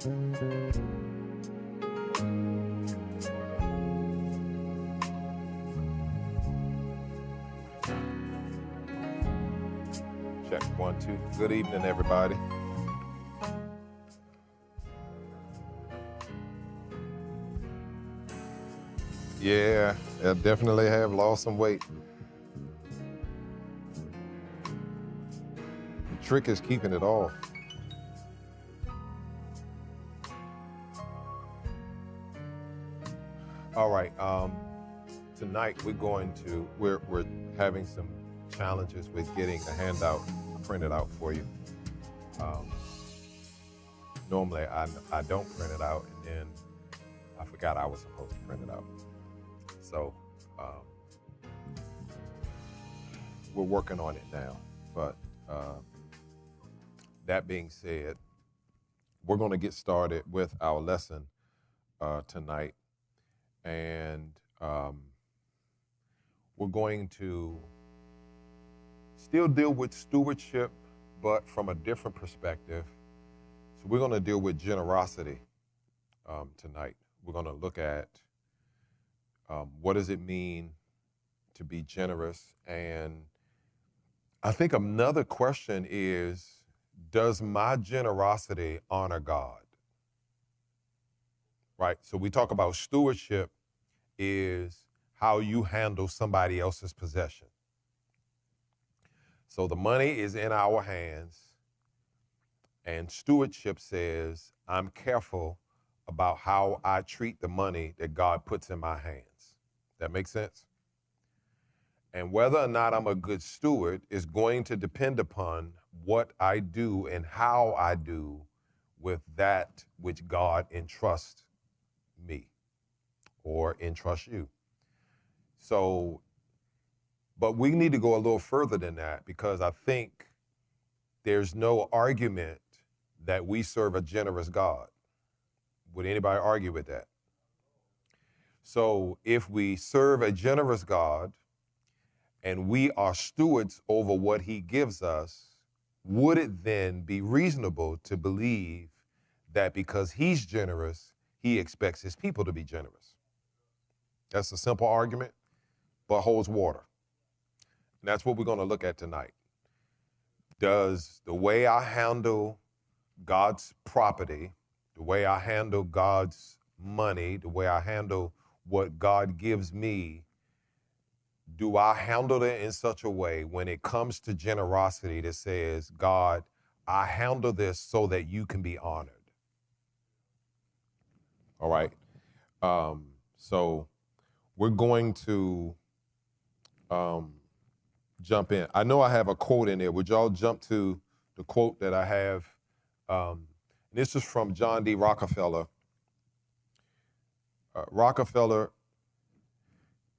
Check 1, 2. Good evening, everybody. Yeah, I definitely have lost some weight. The trick is keeping it off. All right, tonight we're having some challenges with getting the handout printed out for you. Normally I don't print it out, and then I forgot I was supposed to print it out. So we're working on it now. But that being said, we're going to get started with our lesson tonight. And we're going to still deal with stewardship, but from a different perspective. So we're going to deal with generosity tonight. We're going to look at what does it mean to be generous? And I think another question is, does my generosity honor God? Right? So we talk about stewardship is how you handle somebody else's possession. So the money is in our hands, and stewardship says I'm careful about how I treat the money that God puts in my hands. That makes sense? And whether or not I'm a good steward is going to depend upon what I do and how I do with that which God entrusts me or entrust you. So, but we need to go a little further than that, because I think there's no argument that we serve a generous God. Would anybody argue with that? So if we serve a generous God and we are stewards over what he gives us, would it then be reasonable to believe that because he's generous, he expects his people to be generous? That's a simple argument, but holds water. And that's what we're going to look at tonight. Does the way I handle God's property, the way I handle God's money, the way I handle what God gives me, do I handle it in such a way when it comes to generosity that says, God, I handle this so that you can be honored? All right. So we're going to jump in. I know I have a quote in there. Would y'all jump to the quote that I have? This is from John D. Rockefeller. Rockefeller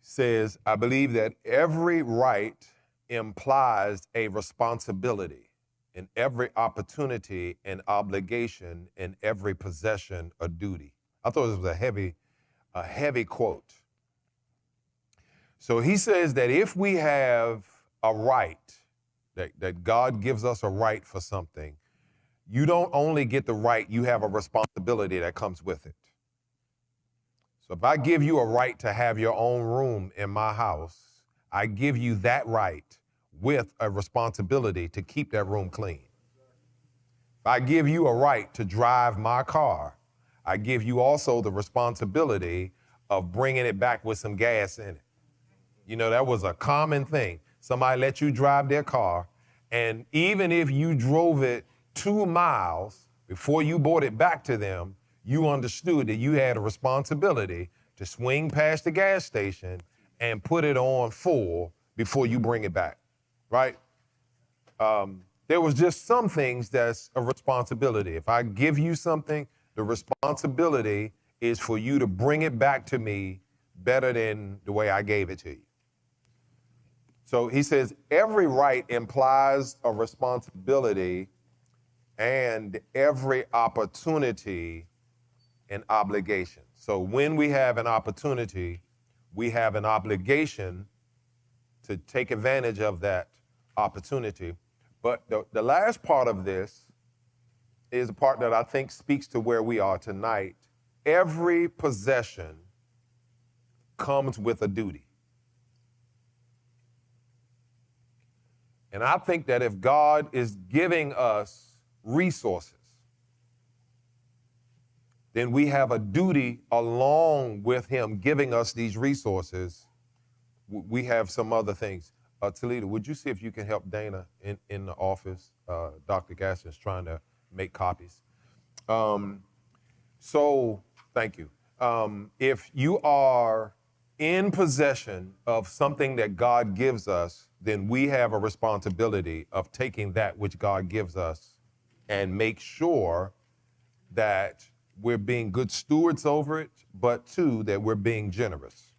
says, I believe that every right implies a responsibility, and every opportunity an obligation, and every possession a duty. I thought this was a heavy quote. So he says that if we have a right, that God gives us a right for something, you don't only get the right, you have a responsibility that comes with it. So if I give you a right to have your own room in my house, I give you that right with a responsibility to keep that room clean. If I give you a right to drive my car, I give you also the responsibility of bringing it back with some gas in it. You know, that was a common thing. Somebody let you drive their car, and even if you drove it 2 miles before you brought it back to them, you understood that you had a responsibility to swing past the gas station and put it on full before you bring it back, right? There was just some things that's a responsibility. If I give you something, the responsibility is for you to bring it back to me better than the way I gave it to you. So he says, every right implies a responsibility, and every opportunity an obligation. So when we have an opportunity, we have an obligation to take advantage of that opportunity. But the last part of this is a part that I think speaks to where we are tonight. Every possession comes with a duty. And I think that if God is giving us resources, then we have a duty along with him giving us these resources. We have some other things. Toledo, would you see if you can help Dana in the office? Dr. Gaston's trying to make copies. So, thank you. If you are in possession of something that God gives us, then we have a responsibility of taking that which God gives us and make sure that we're being good stewards over it, but two, that we're being generous.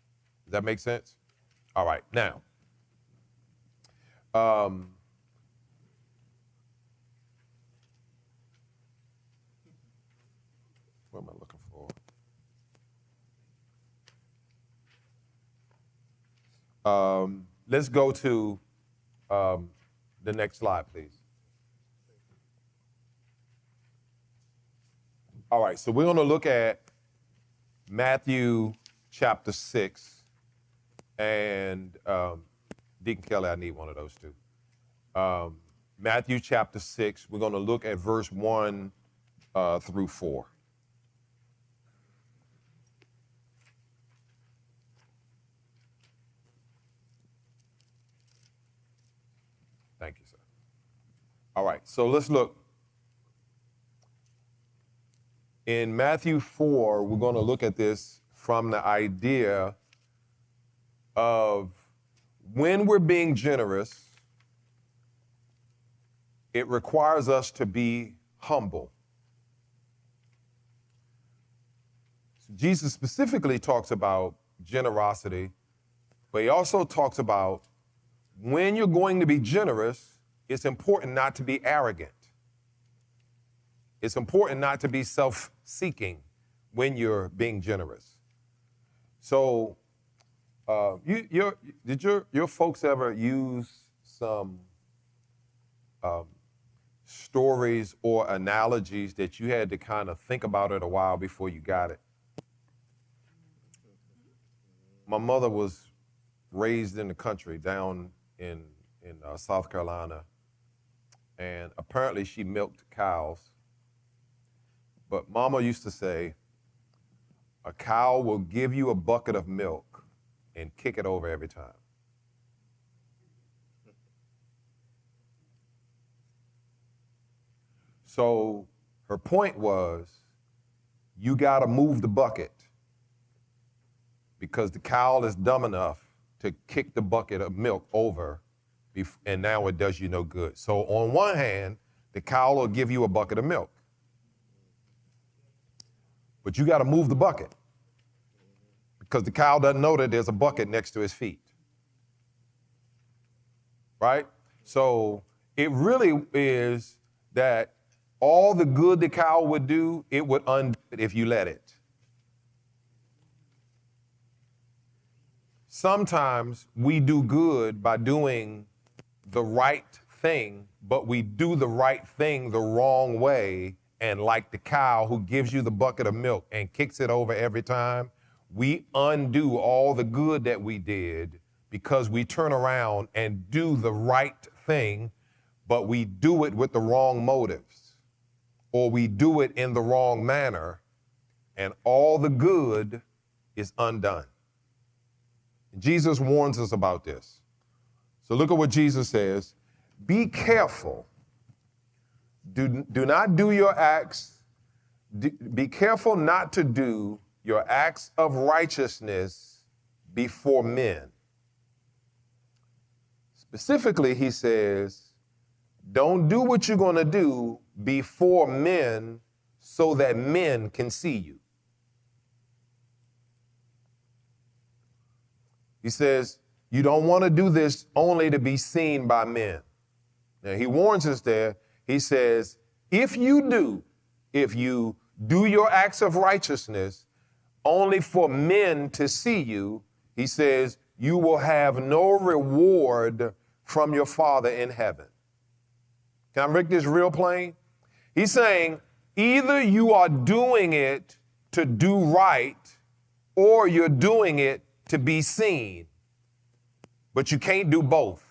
Does that make sense? All right, now, what am I looking for? Let's go to the next slide, please. All right, so we're going to look at Matthew chapter 6. And Deacon Kelly, I need one of those too. Matthew chapter 6, we're going to look at verse 1 through 4. Thank you, sir. All right, so let's look. In Matthew 4, we're going to look at this from the idea of when we're being generous, it requires us to be humble. So Jesus specifically talks about generosity, but he also talks about when you're going to be generous, it's important not to be arrogant. It's important not to be self-seeking when you're being generous. So, did your folks ever use some stories or analogies that you had to kind of think about it a while before you got it? My mother was raised in the country down in South Carolina, and apparently she milked cows. But Mama used to say, a cow will give you a bucket of milk and kick it over every time. So her point was, you got to move the bucket because the cow is dumb enough to kick the bucket of milk over, and now it does you no good. So on one hand, the cow will give you a bucket of milk, but you got to move the bucket because the cow doesn't know that there's a bucket next to his feet. Right? So it really is that all the good the cow would do, it would undo it if you let it. Sometimes we do good by doing the right thing, but we do the right thing the wrong way. And like the cow who gives you the bucket of milk and kicks it over every time, we undo all the good that we did because we turn around and do the right thing, but we do it with the wrong motives, or we do it in the wrong manner, and all the good is undone. Jesus warns us about this. So look at what Jesus says. Be careful. Do not do your acts. Be careful not to do your acts of righteousness before men. Specifically, he says, don't do what you're going to do before men so that men can see you. He says, you don't want to do this only to be seen by men. Now, he warns us there. He says, if you do your acts of righteousness only for men to see you, he says, you will have no reward from your Father in heaven. Can I make this real plain? He's saying either you are doing it to do right or you're doing it to be seen. But you can't do both.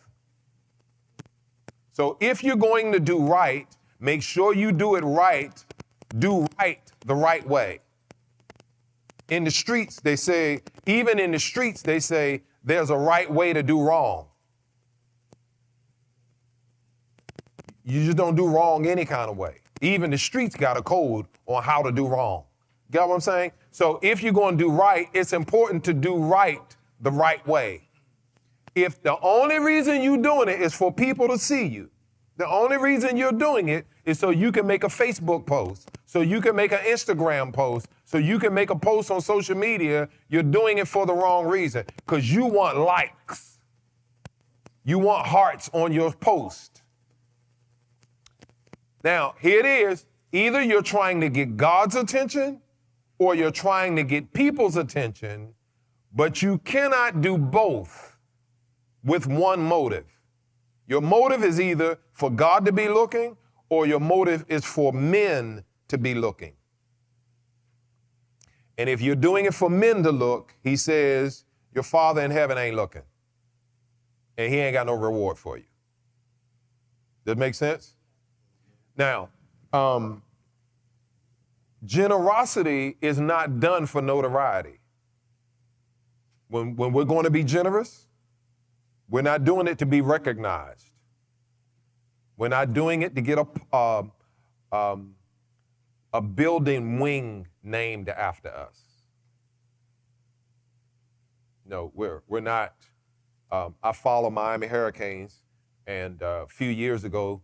So if you're going to do right, make sure you do it right. Do right the right way. In the streets, they say, even in the streets, they say there's a right way to do wrong. You just don't do wrong any kind of way. Even the streets got a code on how to do wrong. Get what I'm saying? So if you're going to do right, it's important to do right the right way. If the only reason you're doing it is for people to see you, the only reason you're doing it is so you can make a Facebook post, so you can make an Instagram post, so you can make a post on social media, you're doing it for the wrong reason because you want likes. You want hearts on your post. Now, here it is. Either you're trying to get God's attention or you're trying to get people's attention, but you cannot do both with one motive. Your motive is either for God to be looking or your motive is for men to be looking. And if you're doing it for men to look, he says, your Father in heaven ain't looking. And he ain't got no reward for you. Does that make sense? Now, generosity is not done for notoriety. When we're going to be generous, we're not doing it to be recognized. We're not doing it to get a building wing named after us. No, we're not. I follow Miami Hurricanes, and a few years ago,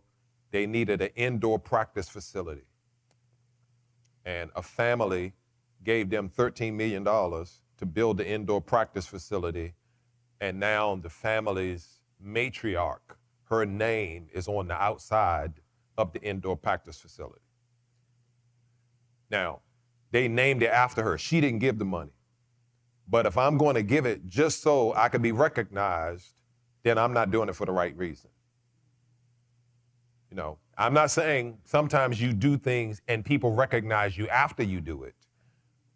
they needed an indoor practice facility. And a family gave them $13 million to build the indoor practice facility. And now the family's matriarch, her name is on the outside of the indoor practice facility. Now, they named it after her. She didn't give the money. But if I'm going to give it just so I can be recognized, then I'm not doing it for the right reason. You know, I'm not saying sometimes you do things and people recognize you after you do it.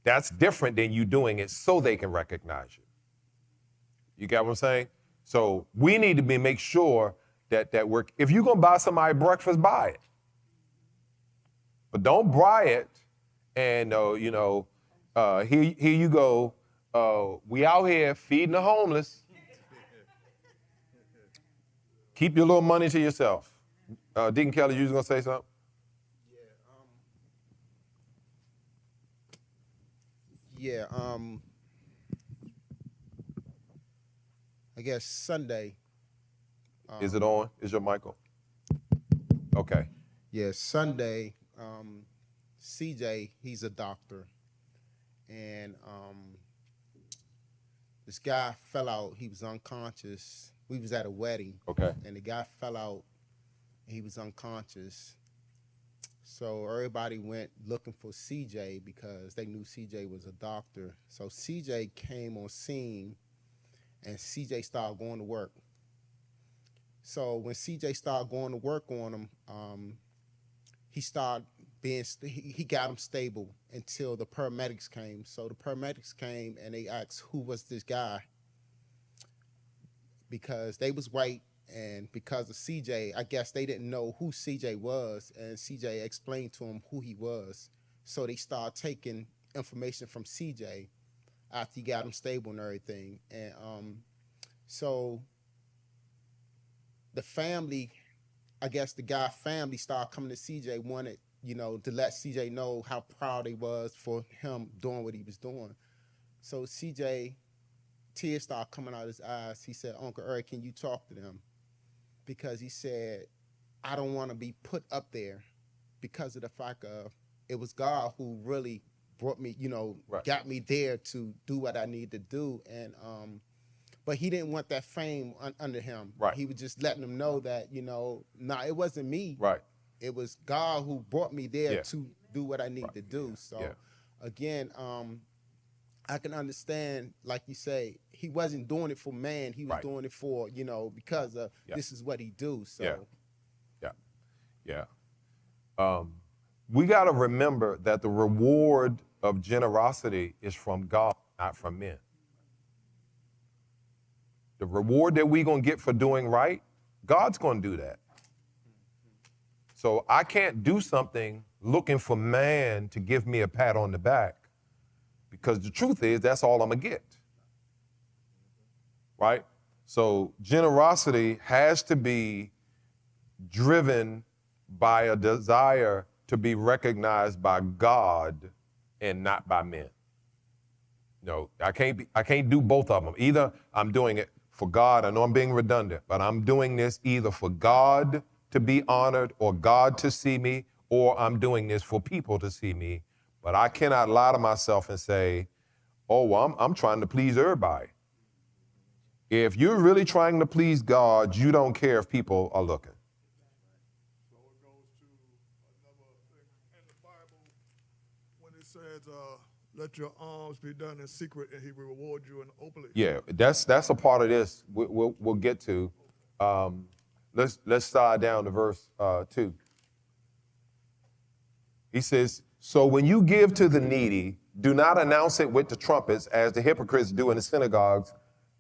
That's different than you doing it so they can recognize you. You get what I'm saying? So we need to make sure that we're, if you're going to buy somebody breakfast, buy it. But don't buy it and, here you go. We out here feeding the homeless. Keep your little money to yourself. Deacon Kelly, you was going to say something? I guess Sunday. Is it on? Is your mic on? Okay. Yeah, Sunday, CJ, he's a doctor. And this guy fell out. He was unconscious. We was at a wedding. Okay. And the guy fell out. He was unconscious. So everybody went looking for CJ because they knew CJ was a doctor. So CJ came on scene and CJ started going to work. So when CJ started going to work on him, he got him stable until the paramedics came. So the paramedics came and they asked who was this guy, because they was white. And because of CJ, I guess they didn't know who CJ was, and CJ explained to him who he was. So they started taking information from CJ after he got him stable and everything. And so the family, I guess the guy's family started coming to CJ, wanted, to let CJ know how proud they was for him doing what he was doing. So CJ, tears started coming out of his eyes. He said, "Uncle Eric, can you talk to them?" Because he said, I don't want to be put up there because of the fact of it was God who really brought me, right. got me there to do what I need to do. And but he didn't want that fame under him. Right. He was just letting them know that, it wasn't me. Right. It was God who brought me there Yeah. to do what I need to do. So again, I can understand, like you say, he wasn't doing it for man. He was doing it for, because this is what he do. So, yeah. we got to remember that the reward of generosity is from God, not from men. The reward that we're going to get for doing right, God's going to do that. So I can't do something looking for man to give me a pat on the back, because the truth is that's all I'm going to get. Right? So generosity has to be driven by a desire to be recognized by God and not by men. No, I can't do both of them. Either I'm doing it for God, I know I'm being redundant, but I'm doing this either for God to be honored or God to see me, or I'm doing this for people to see me. But I cannot lie to myself and say, oh, well, I'm trying to please everybody. If you're really trying to please God, you don't care if people are looking. So it goes to another thing in the Bible when it says, let your alms be done in secret and he will reward you in openly. Yeah, that's a part of this we'll get to. Let's slide down to verse 2. He says, so when you give to the needy, do not announce it with the trumpets as the hypocrites do in the synagogues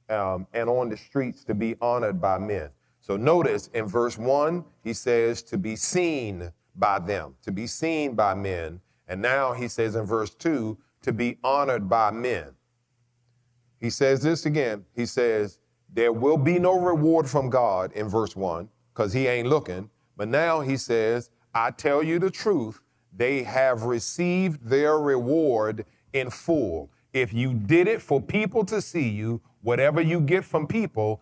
and on the streets to be honored by men. So notice in verse 1, he says to be seen by them, to be seen by men. And now he says in verse 2, to be honored by men. He says this again. He says, there will be no reward from God in verse 1 because he ain't looking. But now he says, I tell you the truth, they have received their reward in full. If you did it for people to see you, whatever you get from people,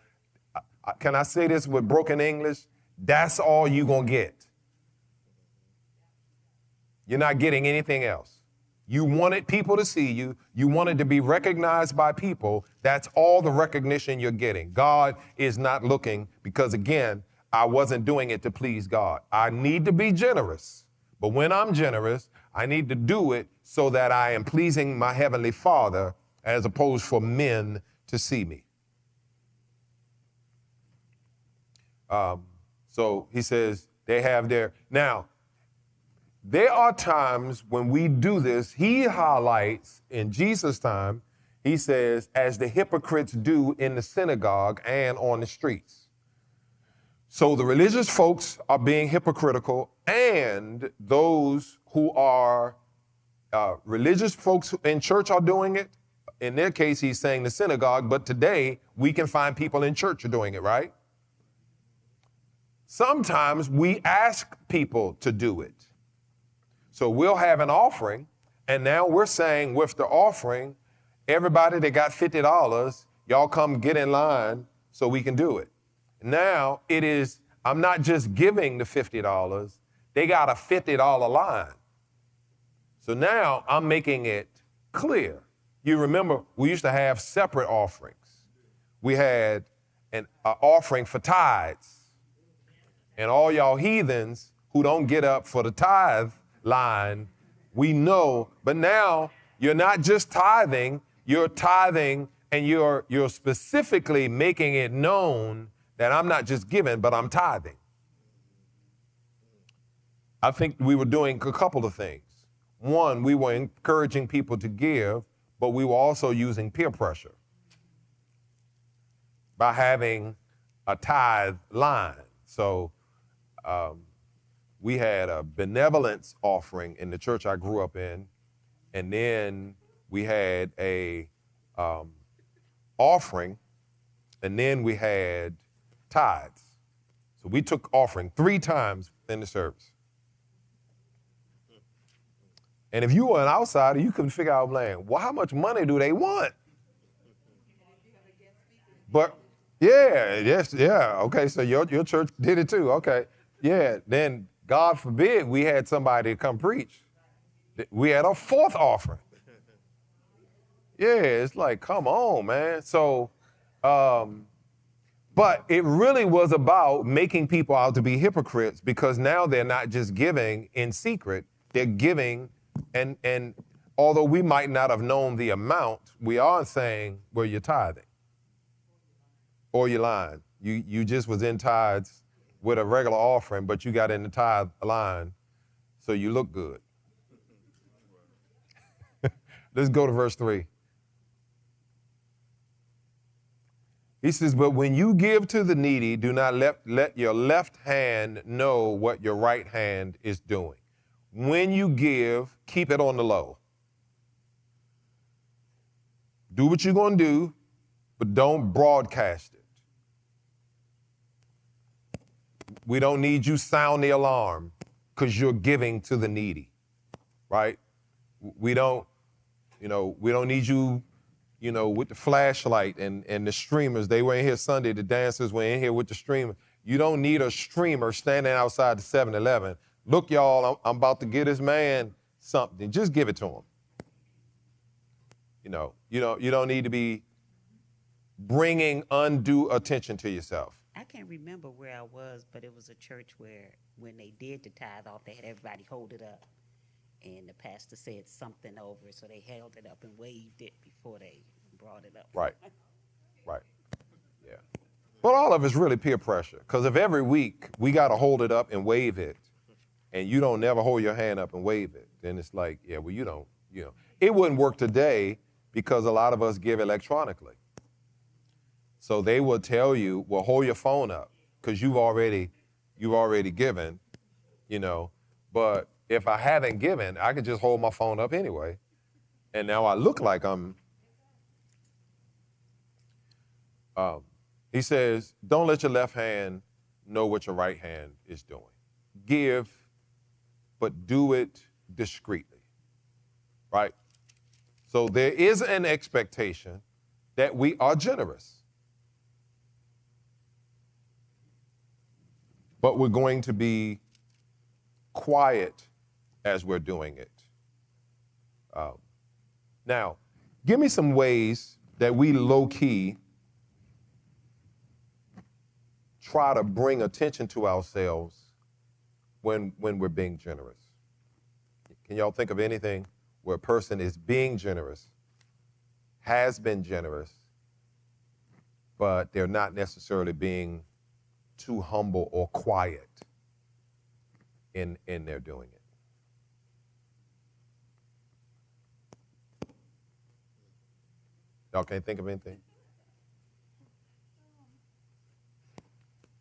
can I say this with broken English? That's all you're going to get. You're not getting anything else. You wanted people to see you. You wanted to be recognized by people. That's all the recognition you're getting. God is not looking because, again, I wasn't doing it to please God. I need to be generous. But when I'm generous, I need to do it so that I am pleasing my Heavenly Father as opposed for men to see me. So he says they have their... Now, there are times when we do this, he highlights in Jesus' time, he says, as the hypocrites do in the synagogue and on the streets. So the religious folks are being hypocritical, and those who are religious folks in church are doing it. In their case, he's saying the synagogue, but today we can find people in church are doing it, right? Sometimes we ask people to do it. So we'll have an offering, and now we're saying with the offering, everybody that got $50, y'all come get in line so we can do it. Now it is, I'm not just giving the $50, they got a $50 line. So now I'm making it clear. You remember, we used to have separate offerings. We had an offering for tithes. And all y'all heathens who don't get up for the tithe line, we know, but now you're not just tithing, you're tithing and you're specifically making it known that I'm not just giving, but I'm tithing. I think we were doing a couple of things. One, we were encouraging people to give, but we were also using peer pressure by having a tithe line. So we had a benevolence offering in the church I grew up in, and then we had a offering, and then we had tithes. So we took offering 3 times in the service. And if you were an outsider, you couldn't figure out, well, how much money do they want? But okay, so your church did it too, okay. Yeah, then God forbid we had somebody come preach. We had a 4th offering. Yeah, it's like, come on, man. So, but it really was about making people out to be hypocrites, because now they're not just giving in secret, they're giving, and although we might not have known the amount, we are saying, well, you're tithing. Or you're lying. You just was in tithes with a regular offering, but you got in the tithe line. so you look good. Let's go to verse 3. He says, but when you give to the needy, do not let your left hand know what your right hand is doing. When you give, keep it on the low. Do what you're going to do, but don't broadcast it. We don't need you sound the alarm because you're giving to the needy, right? We don't need you, with the flashlight and the streamers. They were in here Sunday. The dancers were in here with the streamer. You don't need a streamer standing outside the 7-Eleven. Look, y'all, I'm about to get this man something. Just give it to him. You don't need to be bringing undue attention to yourself. I can't remember where I was, but it was a church where when they did the tithe off, they had everybody hold it up. And the pastor said something over it, so they held it up and waved it before they brought it up. Right. Yeah. But all of it's really peer pressure, because if every week we got to hold it up and wave it, and you don't never hold your hand up and wave it, then it's like, yeah, well, you don't. It wouldn't work today because a lot of us give electronically. So they will tell you, well, hold your phone up because you've already given, but if I haven't given, I could just hold my phone up anyway. And now I look like I'm. He says, don't let your left hand know what your right hand is doing. Give, but do it discreetly, right? So there is an expectation that we are generous. But we're going to be quiet as we're doing it. Now, give me some ways that we low-key try to bring attention to ourselves when we're being generous. Can y'all think of anything where a person is being generous, has been generous, but they're not necessarily being too humble or quiet in their doing it? Y'all can't think of anything?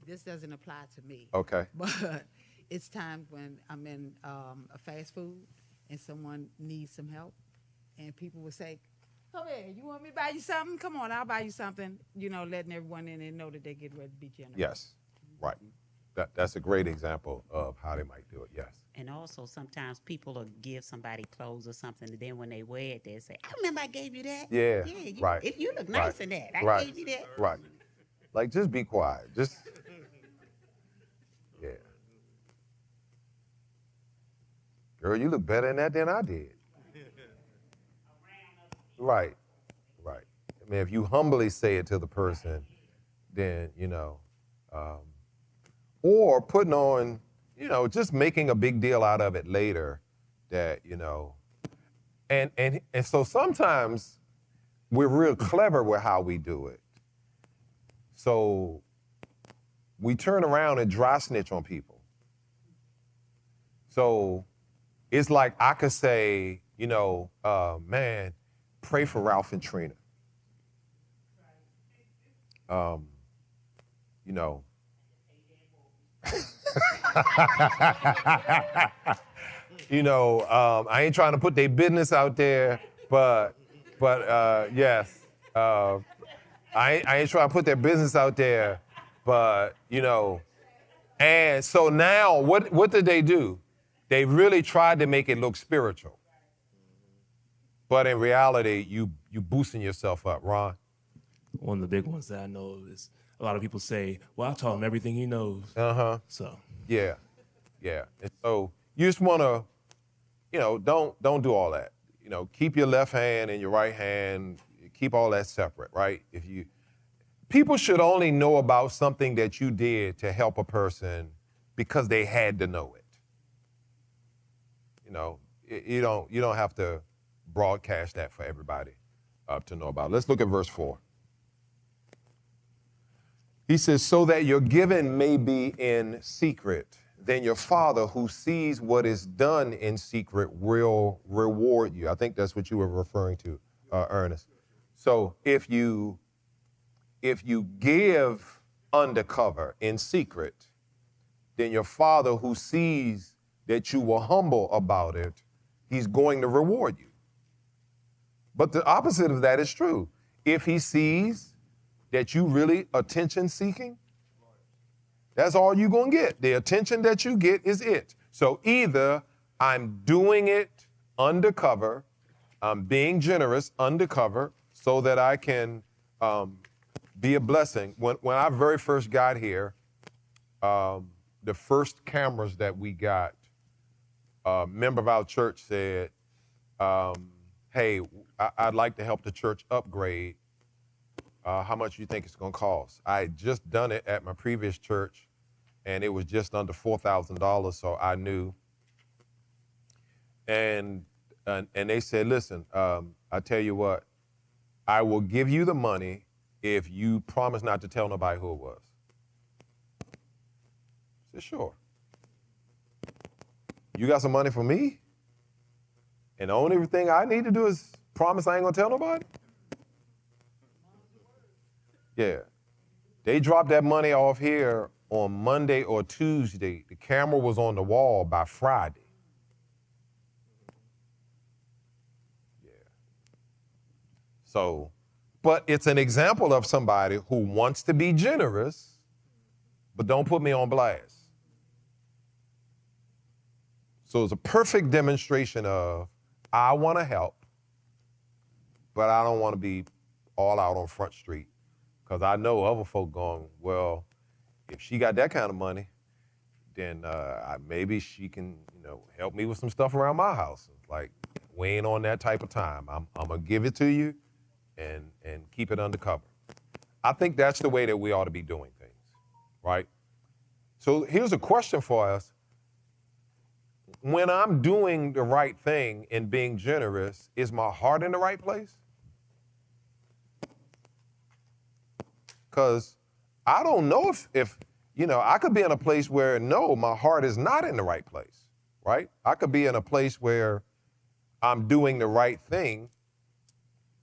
This doesn't apply to me. Okay. But it's times when I'm in a fast food and someone needs some help, and people will say, come here, you want me to buy you something? Come on, I'll buy you something. Letting everyone in and know that they get ready to be generous. Yes, right. That's a great example of how they might do it, yes. And also sometimes people will give somebody clothes or something, and then when they wear it, they say, I remember I gave you that. Yeah, right. If you look nice in that, I gave you that. Right. Like, just be quiet. Just, yeah. Girl, you look better in that than I did. Right. I mean, if you humbly say it to the person, then, or putting on, just making a big deal out of it later that, and so sometimes we're real clever with how we do it. So we turn around and dry snitch on people. So it's like I could say, man, pray for Ralph and Trina. I ain't trying to put their business out there, but yes. I ain't trying to put their business out there, but, and so now what did they do? They really tried to make it look spiritual. But in reality, you boosting yourself up, Ron. One of the big ones that I know is a lot of people say, well, I taught him everything he knows. So. Yeah. And so you just want to, don't do all that. Keep your left hand and your right hand, keep all that separate, right? People should only know about something that you did to help a person because they had to know it. You don't have to broadcast that for everybody to know about. Let's look at verse 4. He says, so that your giving may be in secret, then your Father who sees what is done in secret will reward you. I think that's what you were referring to, Ernest. So if you give undercover in secret, then your Father who sees that you were humble about it, he's going to reward you. But the opposite of that is true. If he sees that you really attention-seeking, that's all you're going to get. The attention that you get is it. So either I'm doing it undercover, I'm being generous undercover so that I can be a blessing. When I very first got here, the first cameras that we got, a member of our church said, hey, I'd like to help the church upgrade. How much do you think it's going to cost? I had just done it at my previous church, and it was just under $4,000, so I knew. And they said, listen, I tell you what, I will give you the money if you promise not to tell nobody who it was. I said, sure. You got some money for me? And the only thing I need to do is promise I ain't gonna tell nobody? Yeah. They dropped that money off here on Monday or Tuesday. The camera was on the wall by Friday. Yeah. So, but it's an example of somebody who wants to be generous, but don't put me on blast. So it's a perfect demonstration of, I want to help, but I don't want to be all out on Front Street, because I know other folk going, well, if she got that kind of money, then maybe she can, help me with some stuff around my house. Like, we ain't on that type of time. I'm gonna give it to you and keep it undercover. I think that's the way that we ought to be doing things, right? So here's a question for us. When I'm doing the right thing and being generous, is my heart in the right place? Because I don't know if I could be in a place where, no, my heart is not in the right place, right? I could be in a place where I'm doing the right thing,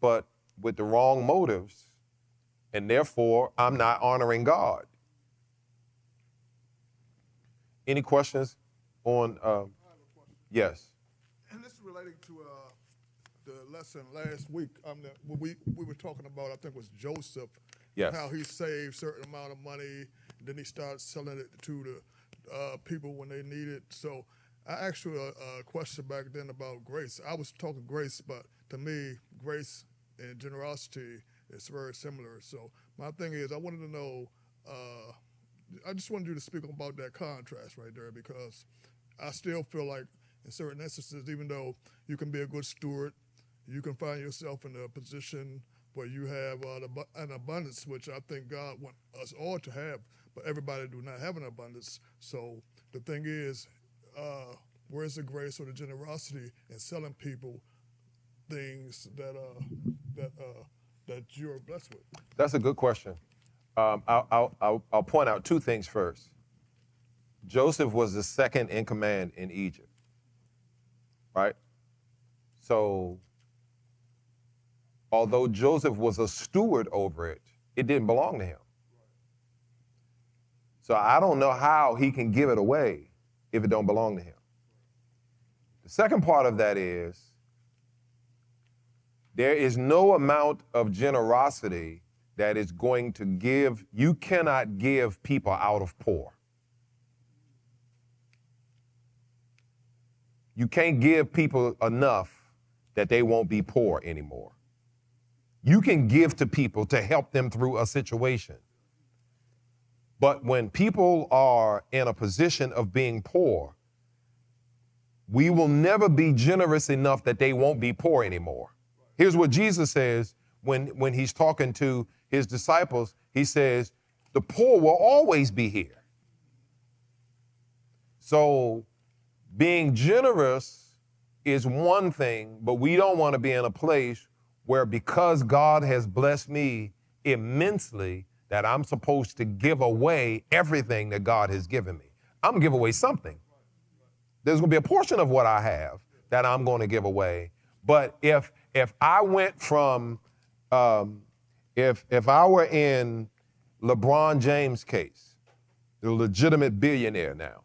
but with the wrong motives, and therefore I'm not honoring God. Any questions on? Yes. And this is relating to the lesson last week. We were talking about, I think it was Joseph. Yes. How he saved a certain amount of money, and then he started selling it to the people when they need it. So I asked you a question back then about grace. I was talking grace, but to me, grace and generosity is very similar. So my thing is, I wanted to know, I just wanted you to speak about that contrast right there, because I still feel like in certain instances, even though you can be a good steward, you can find yourself in a position where you have an abundance, which I think God wants us all to have, but everybody do not have an abundance. So the thing is, where's the grace or the generosity in selling people things that you're blessed with? That's a good question. I'll point out two things first. Joseph was the second in command in Egypt, right? So although Joseph was a steward over it, it didn't belong to him. So I don't know how he can give it away if it don't belong to him. The second part of that is, there is no amount of generosity that is going to give, you cannot give people out of poor. You can't give people enough that they won't be poor anymore. You can give to people to help them through a situation. But when people are in a position of being poor, we will never be generous enough that they won't be poor anymore. Here's what Jesus says when he's talking to his disciples. He says, the poor will always be here. So being generous is one thing, but we don't want to be in a place where, because God has blessed me immensely, that I'm supposed to give away everything that God has given me. I'm going to give away something. There's going to be a portion of what I have that I'm going to give away. But if I went from, if I were in LeBron James' case, the legitimate billionaire now,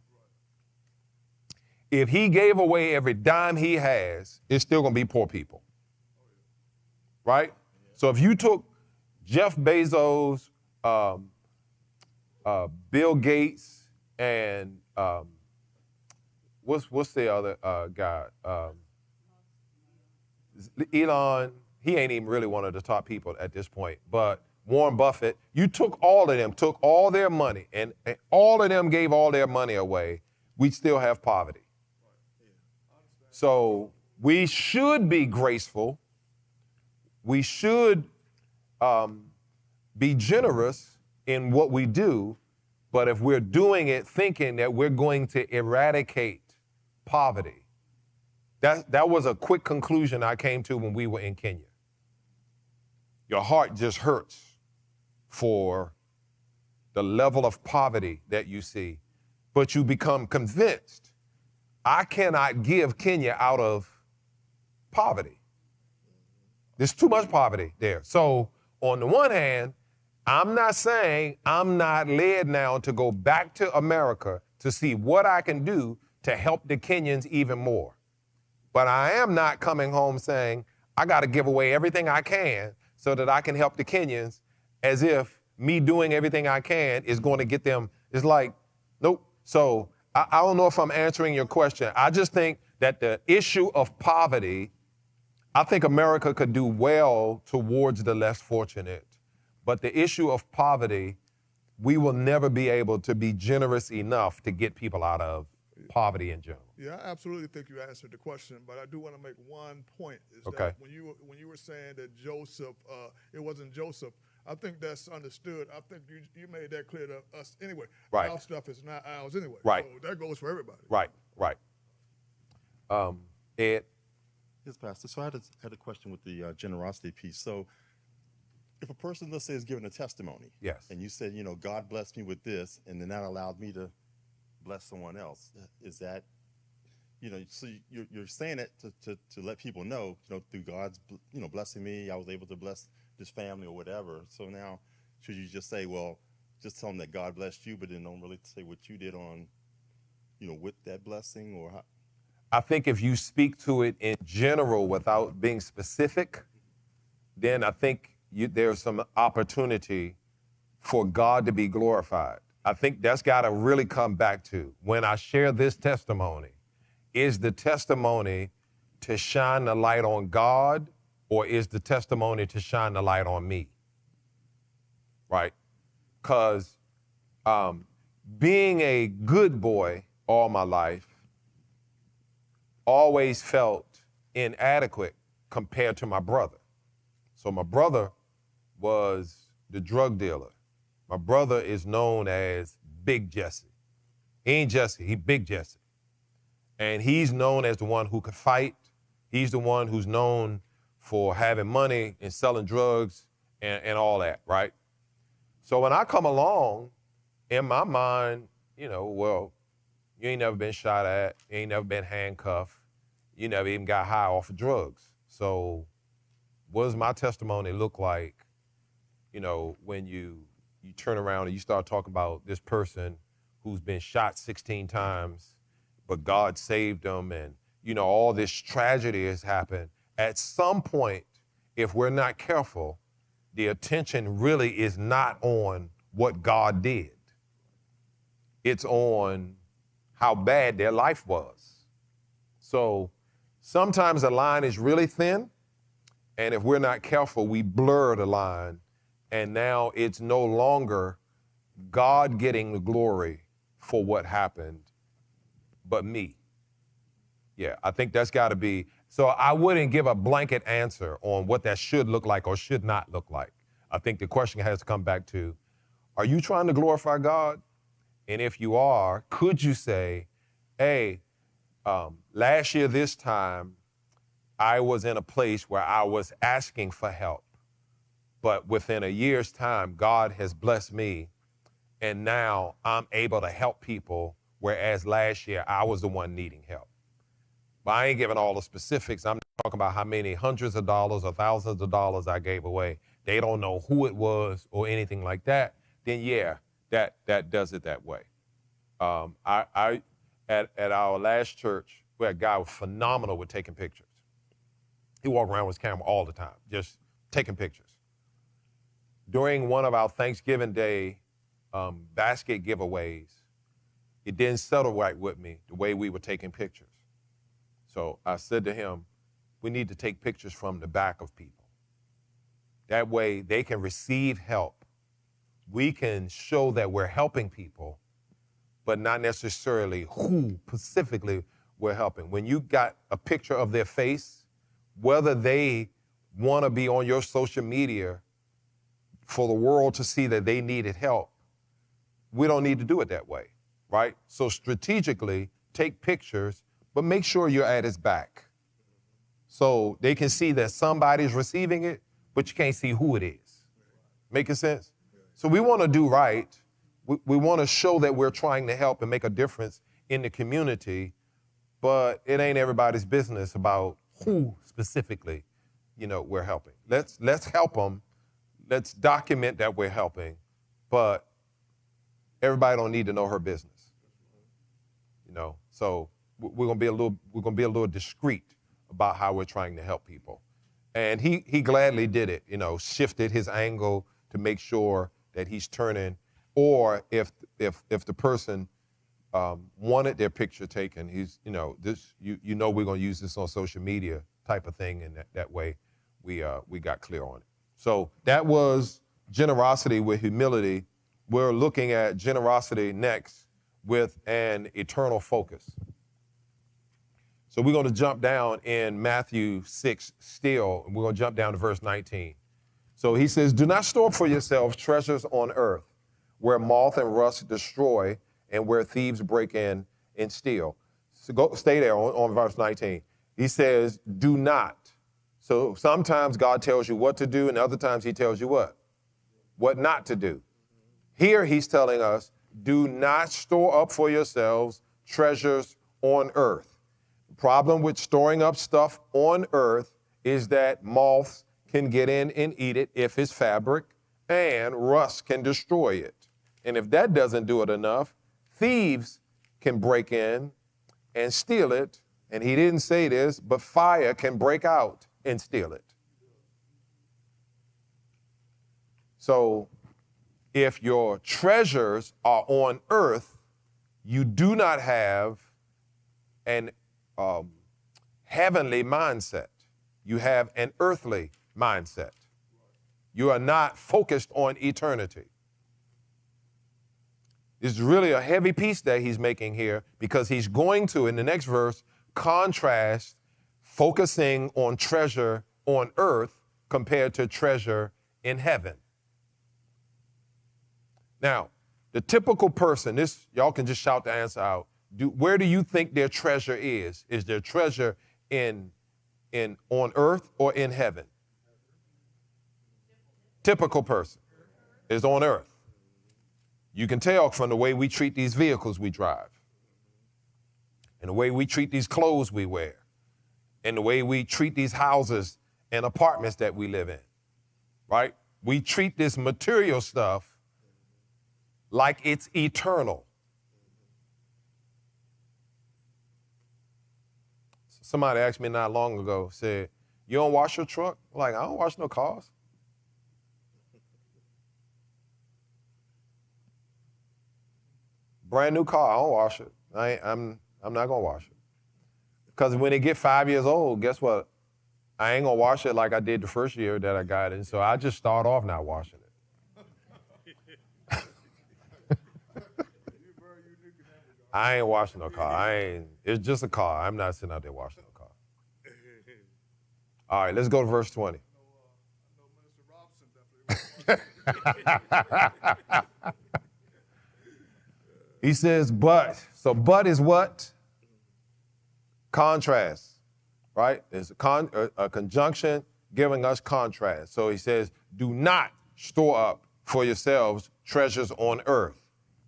if he gave away every dime he has, it's still going to be poor people. Right? So if you took Jeff Bezos, Bill Gates, and what's the other guy? Elon, he ain't even really one of the top people at this point, but Warren Buffett, you took all of them, took all their money, and all of them gave all their money away, we'd still have poverty. So we should be graceful. We should be generous in what we do, but if we're doing it thinking that we're going to eradicate poverty, that was a quick conclusion I came to when we were in Kenya. Your heart just hurts for the level of poverty that you see, but you become convinced, I cannot give Kenya out of poverty. There's too much poverty there. So on the one hand, I'm not saying I'm not led now to go back to America to see what I can do to help the Kenyans even more. But I am not coming home saying, I got to give away everything I can so that I can help the Kenyans, as if me doing everything I can is going to get them. It's like, nope. So I don't know if I'm answering your question. I just think that the issue of poverty, I think America could do well towards the less fortunate. But the issue of poverty, we will never be able to be generous enough to get people out of poverty in general. Yeah, I absolutely think you answered the question, but I do want to make one point. Is Okay. that when you were saying that Joseph, it wasn't Joseph, I think that's understood. I think you made that clear to us anyway. Right. Our stuff is not ours anyway. Right. So that goes for everybody. Right. Ed? Yes, Pastor. So I had a question with the generosity piece. So if a person, let's say, is giving a testimony, Yes. and you said, God blessed me with this, and then that allowed me to bless someone else, is that, so you're saying it to let people know, through God's, blessing me, I was able to bless this family or whatever. So now, should you just say, well, just tell them that God blessed you, but then don't really say what you did on, with that blessing, or how? I think if you speak to it in general without being specific, then I think there's some opportunity for God to be glorified. I think that's got to really come back to, when I share this testimony, is the testimony to shine the light on God, or is the testimony to shine the light on me? Right? Because being a good boy all my life, always felt inadequate compared to my brother. So my brother was the drug dealer. My brother is known as Big Jesse. He ain't Jesse, he Big Jesse. And he's known as the one who could fight. He's the one who's known for having money and selling drugs and all that, right? So when I come along, in my mind, well, you ain't never been shot at, you ain't never been handcuffed, you never even got high off of drugs. So what does my testimony look like, when you turn around and you start talking about this person who's been shot 16 times, but God saved them, and, all this tragedy has happened. At some point, if we're not careful, the attention really is not on what God did. It's on how bad their life was. So sometimes the line is really thin, and if we're not careful, we blur the line, and now it's no longer God getting the glory for what happened, but me. Yeah, I think that's got to be, so I wouldn't give a blanket answer on what that should look like or should not look like. I think the question has to come back to, are you trying to glorify God? And if you are, could you say, hey, last year this time, I was in a place where I was asking for help, but within a year's time, God has blessed me, and now I'm able to help people whereas last year I was the one needing help. But I ain't giving all the specifics. I'm talking about how many hundreds of dollars or thousands of dollars I gave away. They don't know who it was or anything like that. Then yeah, that does it that way. At our last church, we had a guy who was phenomenal with taking pictures. He walked around with his camera all the time, just taking pictures. During one of our Thanksgiving Day basket giveaways, it didn't settle right with me the way we were taking pictures. So I said to him, we need to take pictures from the back of people. That way they can receive help. We can show that we're helping people, but not necessarily who specifically we're helping. When you got a picture of their face, whether they want to be on your social media for the world to see that they needed help, we don't need to do it that way, right? So strategically, take pictures, but make sure you're at his back. So they can see that somebody's receiving it, but you can't see who it is. Making sense? So we want to do right. We want to show that we're trying to help and make a difference in the community, but it ain't everybody's business about who specifically, we're helping. Let's help them. Let's document that we're helping, but everybody don't need to know her business. So we're gonna be a little discreet about how we're trying to help people. And he gladly did it, shifted his angle to make sure that he's turning, or if the person wanted their picture taken, he's, we're gonna use this on social media type of thing, and that way we got clear on it. So that was generosity with humility. We're looking at generosity next with an eternal focus. So we're going to jump down in Matthew 6 still, and we're going to jump down to verse 19. So he says, do not store up for yourselves treasures on earth, where moth and rust destroy, and where thieves break in and steal. So stay there on verse 19. He says, do not. So sometimes God tells you what to do, and other times he tells you what not to do. Here he's telling us, do not store up for yourselves treasures on earth. The problem with storing up stuff on earth is that moths can get in and eat it if it's fabric, and rust can destroy it. And if that doesn't do it enough, thieves can break in and steal it. And he didn't say this, but fire can break out and steal it. So if your treasures are on earth, you do not have an heavenly mindset. You have an earthly mindset. You are not focused on eternity. It's really a heavy piece that he's making here, because he's going to, in the next verse, contrast focusing on treasure on earth compared to treasure in heaven. Now, the typical person, y'all can just shout the answer out. Where do you think their treasure is? Is their treasure on earth or in heaven? Typical person is on earth. You can tell from the way we treat these vehicles we drive, and the way we treat these clothes we wear, and the way we treat these houses and apartments that we live in, right? We treat this material stuff like it's eternal. Somebody asked me not long ago, said, you don't wash your truck? I'm like, I don't wash no cars. Brand new car, I don't wash it. I'm not gonna wash it. Because when it get 5 years old, guess what? I ain't gonna wash it like I did the first year that I got it. So I just start off not washing it. I ain't washing no car. It's just a car. I'm not sitting out there washing no car. All right, let's go to verse 20. He says, but. So but is what? Contrast, right? It's a conjunction giving us contrast. So he says, do not store up for yourselves treasures on earth.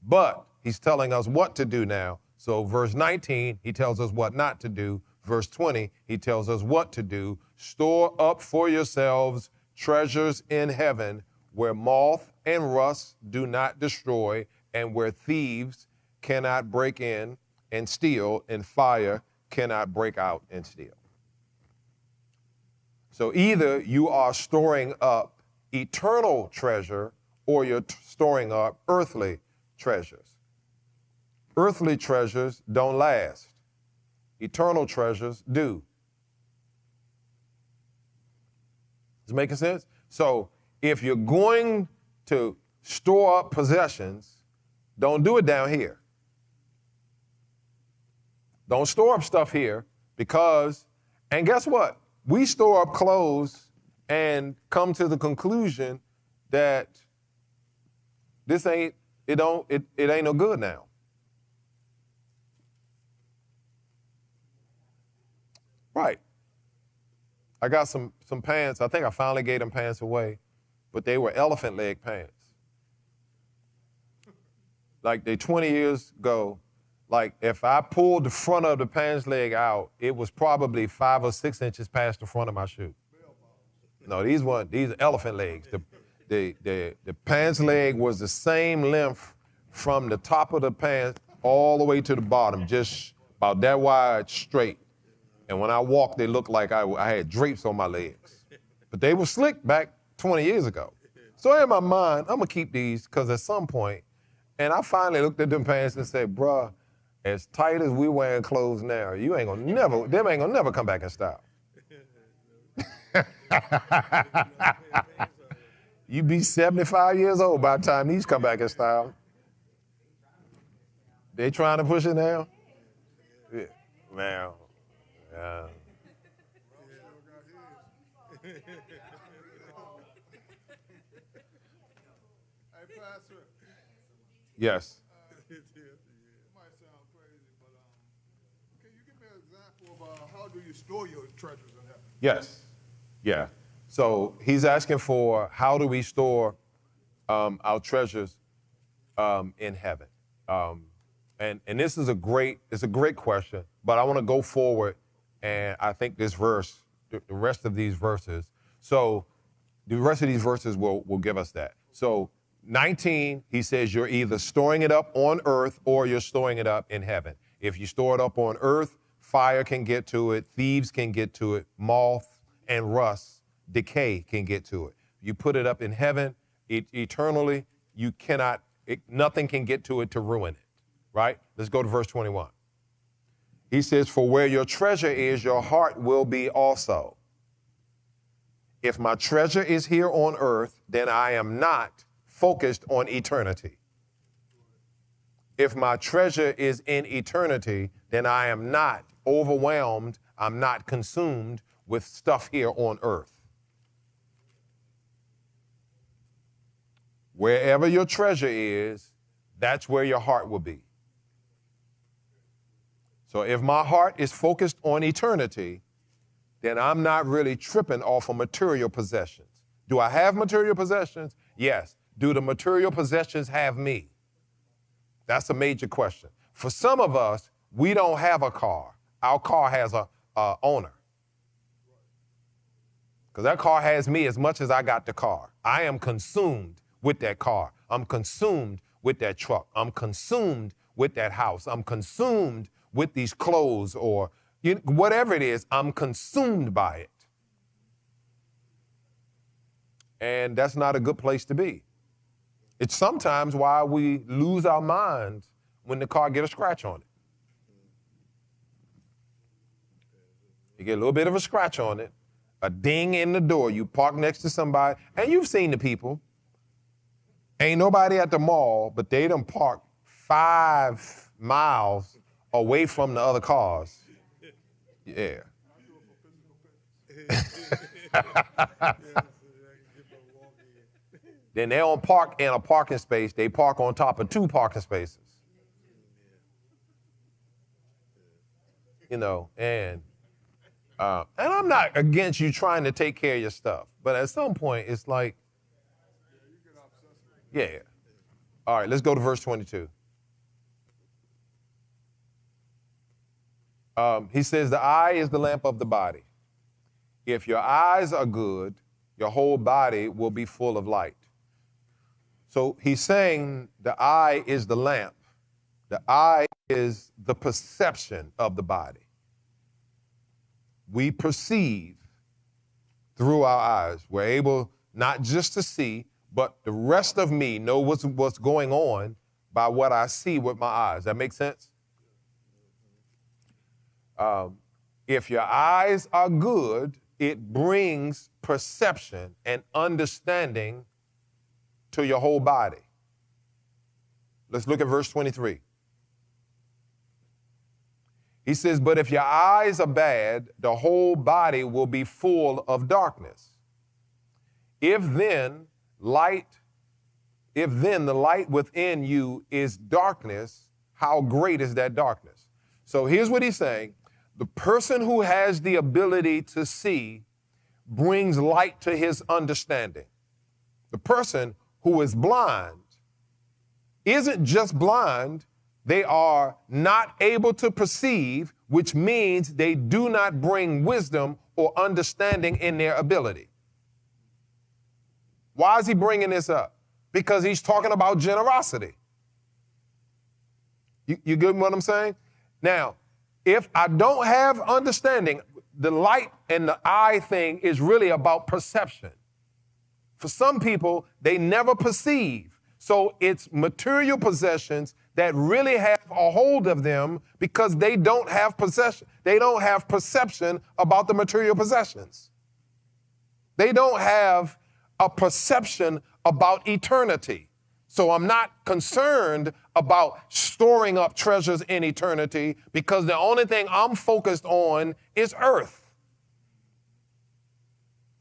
But he's telling us what to do now. So verse 19, he tells us what not to do. Verse 20, he tells us what to do. Store up for yourselves treasures in heaven where moth and rust do not destroy and where thieves cannot break in and steal and fire cannot break out and steal. So either you are storing up eternal treasure or you're storing up earthly treasures. Earthly treasures don't last. Eternal treasures do. Is it making sense? So if you're going to store up possessions, don't do it down here. Don't store up stuff here because, and guess what? We store up clothes and come to the conclusion that this ain't, it ain't no good now. Right. I got some pants. I think I finally gave them pants away, but they were elephant leg pants. Like they 20 years ago, like if I pulled the front of the pants leg out, it was probably 5 or 6 inches past the front of my shoe. No, these are elephant legs. The pants leg was the same length from the top of the pants all the way to the bottom, just about that wide straight. And when I walked, they looked like I had drapes on my legs. But they were slick back 20 years ago. So in my mind, I'm gonna keep these because at some point, and I finally looked at them pants and said, bruh, as tight as we wearing clothes now, them ain't gonna never come back in style. You be 75 years old by the time these come back in style. They trying to push it now? Yeah. Man. Yeah. Hey, Pastor. Yes. It might sound crazy, but can you give me an example of how do you store your treasures in heaven? Yes. Yeah. So he's asking for how do we store our treasures in heaven? And this is a great question, but I want to go forward, and I think this verse, the rest of these verses, so the rest of these verses will give us that. So 19, he says you're either storing it up on earth or you're storing it up in heaven. If you store it up on earth, fire can get to it, thieves can get to it, moth and rust, decay can get to it. You put it up in heaven, eternally, nothing can get to it to ruin it, right? Let's go to verse 21. He says, for where your treasure is, your heart will be also. If my treasure is here on earth, then I am not focused on eternity. If my treasure is in eternity, then I am not overwhelmed, I'm not consumed with stuff here on earth. Wherever your treasure is, that's where your heart will be. So if my heart is focused on eternity, then I'm not really tripping off of material possessions. Do I have material possessions? Yes. Do the material possessions have me? That's a major question. For some of us, we don't have a car. Our car has a owner. Because that car has me as much as I got the car. I am consumed with that car. I'm consumed with that truck. I'm consumed with that house. I'm consumed with these clothes or whatever it is, I'm consumed by it. And that's not a good place to be. It's sometimes why we lose our minds when the car gets a scratch on it. You get a little bit of a scratch on it, a ding in the door, you park next to somebody, and you've seen the people. Ain't nobody at the mall, but they done parked 5 miles away from the other cars. Yeah. Then they don't park in a parking space, they park on top of 2 parking spaces. And I'm not against you trying to take care of your stuff, but at some point it's like, yeah. All right, let's go to verse 22. He says the eye is the lamp of the body. If your eyes are good, your whole body will be full of light. So he's saying the eye is the lamp. The eye is the perception of the body. We perceive through our eyes. We're able not just to see, but the rest of me know what's going on by what I see with my eyes. That makes sense? If your eyes are good, it brings perception and understanding to your whole body. Let's look at verse 23. He says, but if your eyes are bad, the whole body will be full of darkness. If then the light within you is darkness, how great is that darkness? So here's what he's saying. The person who has the ability to see brings light to his understanding. The person who is blind isn't just blind, they are not able to perceive, which means they do not bring wisdom or understanding in their ability. Why is he bringing this up? Because he's talking about generosity. You get what I'm saying? Now, if I don't have understanding, the light and the eye thing is really about perception. For some people, they never perceive. So it's material possessions that really have a hold of them because they don't have possession. They don't have perception about the material possessions. They don't have a perception about eternity. So I'm not concerned about storing up treasures in eternity because the only thing I'm focused on is earth.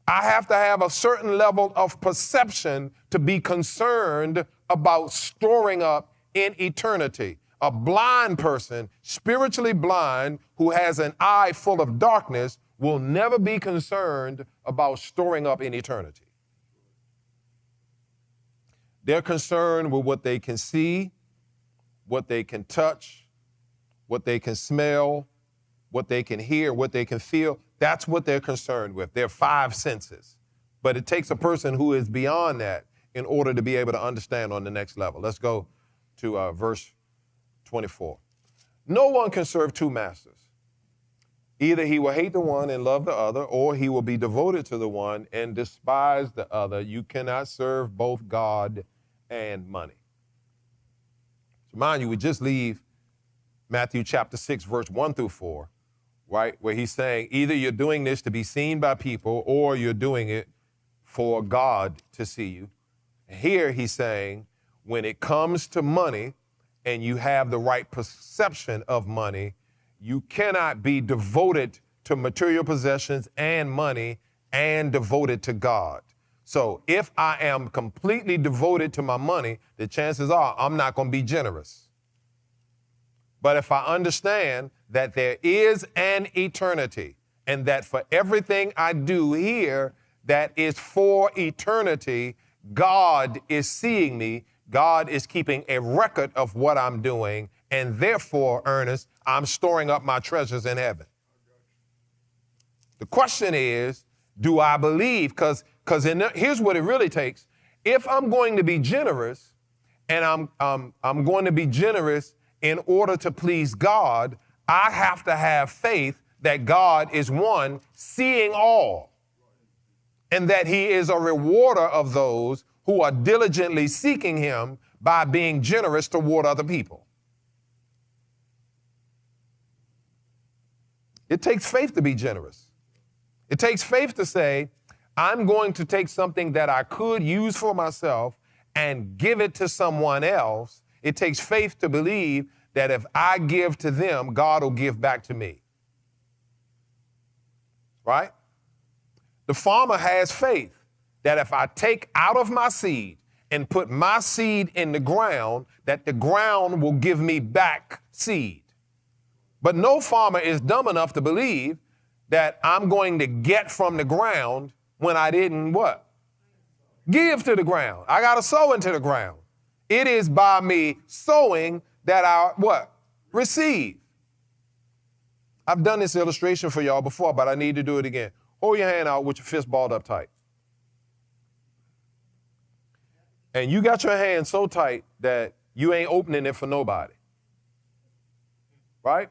I have to have a certain level of perception to be concerned about storing up in eternity. A blind person, spiritually blind, who has an eye full of darkness will never be concerned about storing up in eternity. They're concerned with what they can see, what they can touch, what they can smell, what they can hear, what they can feel. That's what they're concerned with. Their five senses. But it takes a person who is beyond that in order to be able to understand on the next level. Let's go to verse 24. No one can serve two masters. Either he will hate the one and love the other, or he will be devoted to the one and despise the other. You cannot serve both God and money. So mind you, we just leave Matthew chapter 6, verse 1 through 4, right? Where he's saying either you're doing this to be seen by people or you're doing it for God to see you. Here he's saying when it comes to money and you have the right perception of money, you cannot be devoted to material possessions and money and devoted to God. So if I am completely devoted to my money, the chances are I'm not going to be generous. But if I understand that there is an eternity and that for everything I do here that is for eternity, God is seeing me, God is keeping a record of what I'm doing, and therefore, Ernest, I'm storing up my treasures in heaven. The question is, do I believe? Because here's what it really takes. If I'm going to be generous, and I'm going to be generous in order to please God, I have to have faith that God is one, seeing all, and that he is a rewarder of those who are diligently seeking him by being generous toward other people. It takes faith to be generous. It takes faith to say, I'm going to take something that I could use for myself and give it to someone else. It takes faith to believe that if I give to them, God will give back to me. Right? The farmer has faith that if I take out of my seed and put my seed in the ground, that the ground will give me back seed. But no farmer is dumb enough to believe that I'm going to get from the ground when I didn't what? Give to the ground. I got to sow into the ground. It is by me sowing that I what? Receive. I've done this illustration for y'all before, but I need to do it again. Hold your hand out with your fist balled up tight. And you got your hand so tight that you ain't opening it for nobody. Right?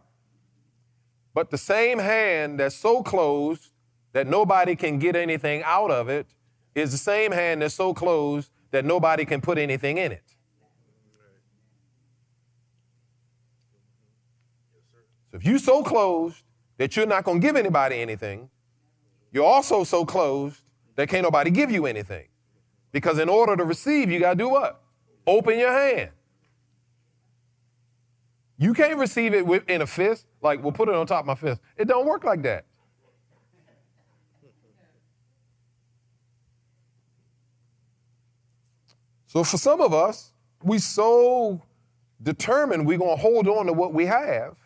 But the same hand that's so closed that nobody can get anything out of it is the same hand that's so closed that nobody can put anything in it. So if you're so closed that you're not going to give anybody anything, you're also so closed that can't nobody give you anything. Because in order to receive, you got to do what? Open your hand. You can't receive it in a fist, like, we'll put it on top of my fist. It don't work like that. So for some of us, we so determined we're going to hold on to what we have.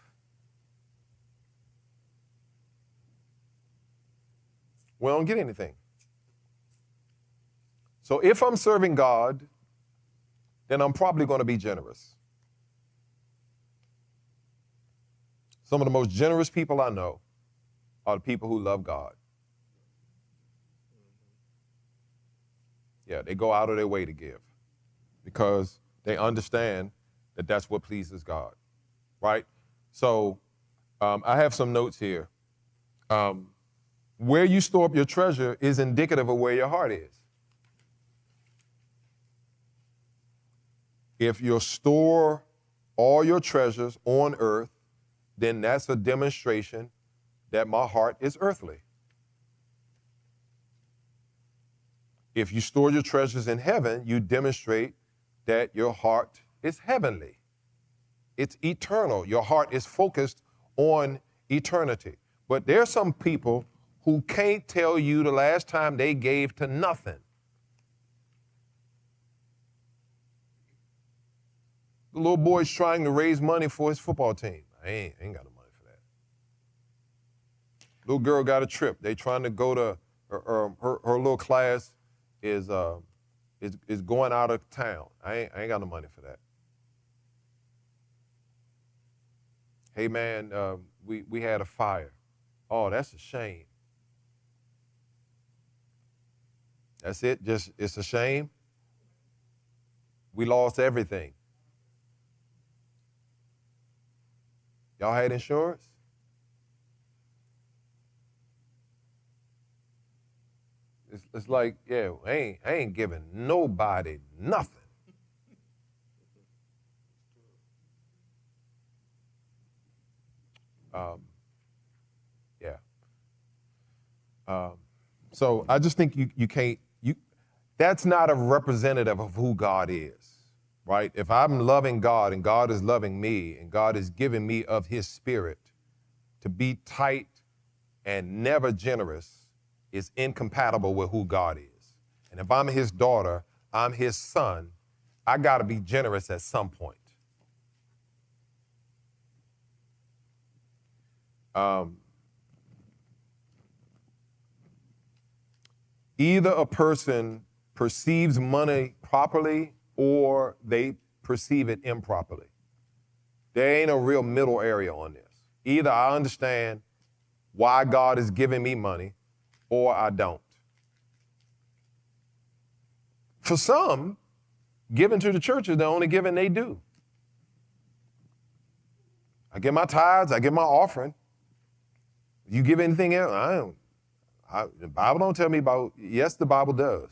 We don't get anything. So if I'm serving God, then I'm probably going to be generous. Some of the most generous people I know are the people who love God. Yeah, they go out of their way to give because they understand that that's what pleases God, right? So I have some notes here. Where you store up your treasure is indicative of where your heart is. If you store all your treasures on earth, then that's a demonstration that my heart is earthly. If you store your treasures in heaven, you demonstrate that your heart is heavenly. It's eternal. Your heart is focused on eternity. But there are some people who can't tell you the last time they gave to nothing. The little boy's trying to raise money for his football team. I ain't got no money for that. Little girl got a trip. They trying to go to her little class is going out of town. I ain't got no money for that. Hey man, we had a fire. Oh, that's a shame. That's it. Just it's a shame. We lost everything. Y'all had insurance? It's like, yeah, I ain't giving nobody nothing. So I just think you can't, that's not a representative of who God is, right? If I'm loving God and God is loving me and God is giving me of his spirit, to be tight and never generous is incompatible with who God is. And if I'm his daughter, I'm his son, I gotta be generous at some point. Either a person perceives money properly or they perceive it improperly. There ain't a real middle area on this. Either I understand why God is giving me money or I don't. For some, giving to the church is the only giving they do. I give my tithes, I give my offering. You give anything else? I don't. The Bible don't tell me about, yes, the Bible does.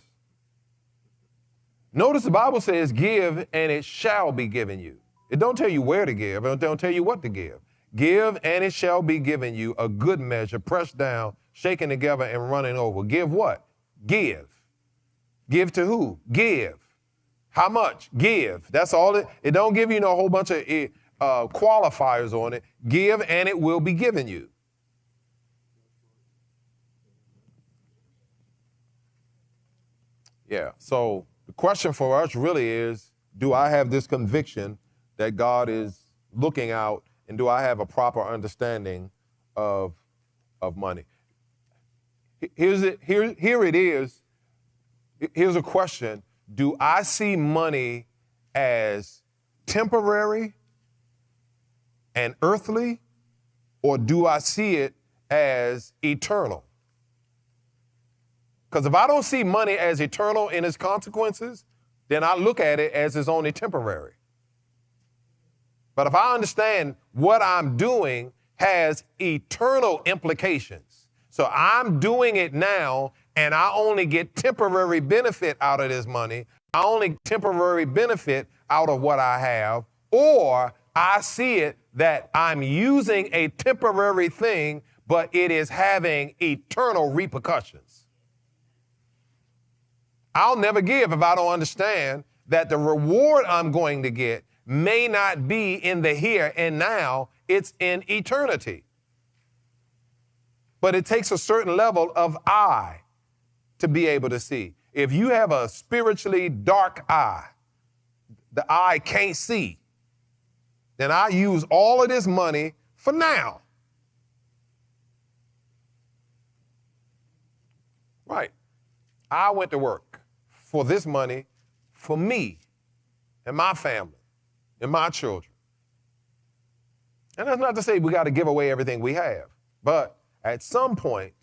Notice the Bible says give and it shall be given you. It don't tell you where to give. It don't tell you what to give. Give and it shall be given you a good measure, pressed down, shaken together and running over. Give what? Give. Give to who? Give. How much? Give. That's all it don't give you a whole bunch of qualifiers on it. Give and it will be given you. Yeah, so the question for us really is, do I have this conviction that God is looking out, and do I have a proper understanding of money? Here it is. Here's a question. Do I see money as temporary and earthly, or do I see it as eternal? Because if I don't see money as eternal in its consequences, then I look at it as it's only temporary. But if I understand what I'm doing has eternal implications, so I'm doing it now and I only get temporary benefit out of this money, I only temporary benefit out of what I have, or I see it that I'm using a temporary thing, but it is having eternal repercussions. I'll never give if I don't understand that the reward I'm going to get may not be in the here and now, it's in eternity. But it takes a certain level of eye to be able to see. If you have a spiritually dark eye, the eye can't see, then I use all of this money for now. Right. I went to work for this money for me and my family and my children. And that's not to say we got to give away everything we have, but at some point,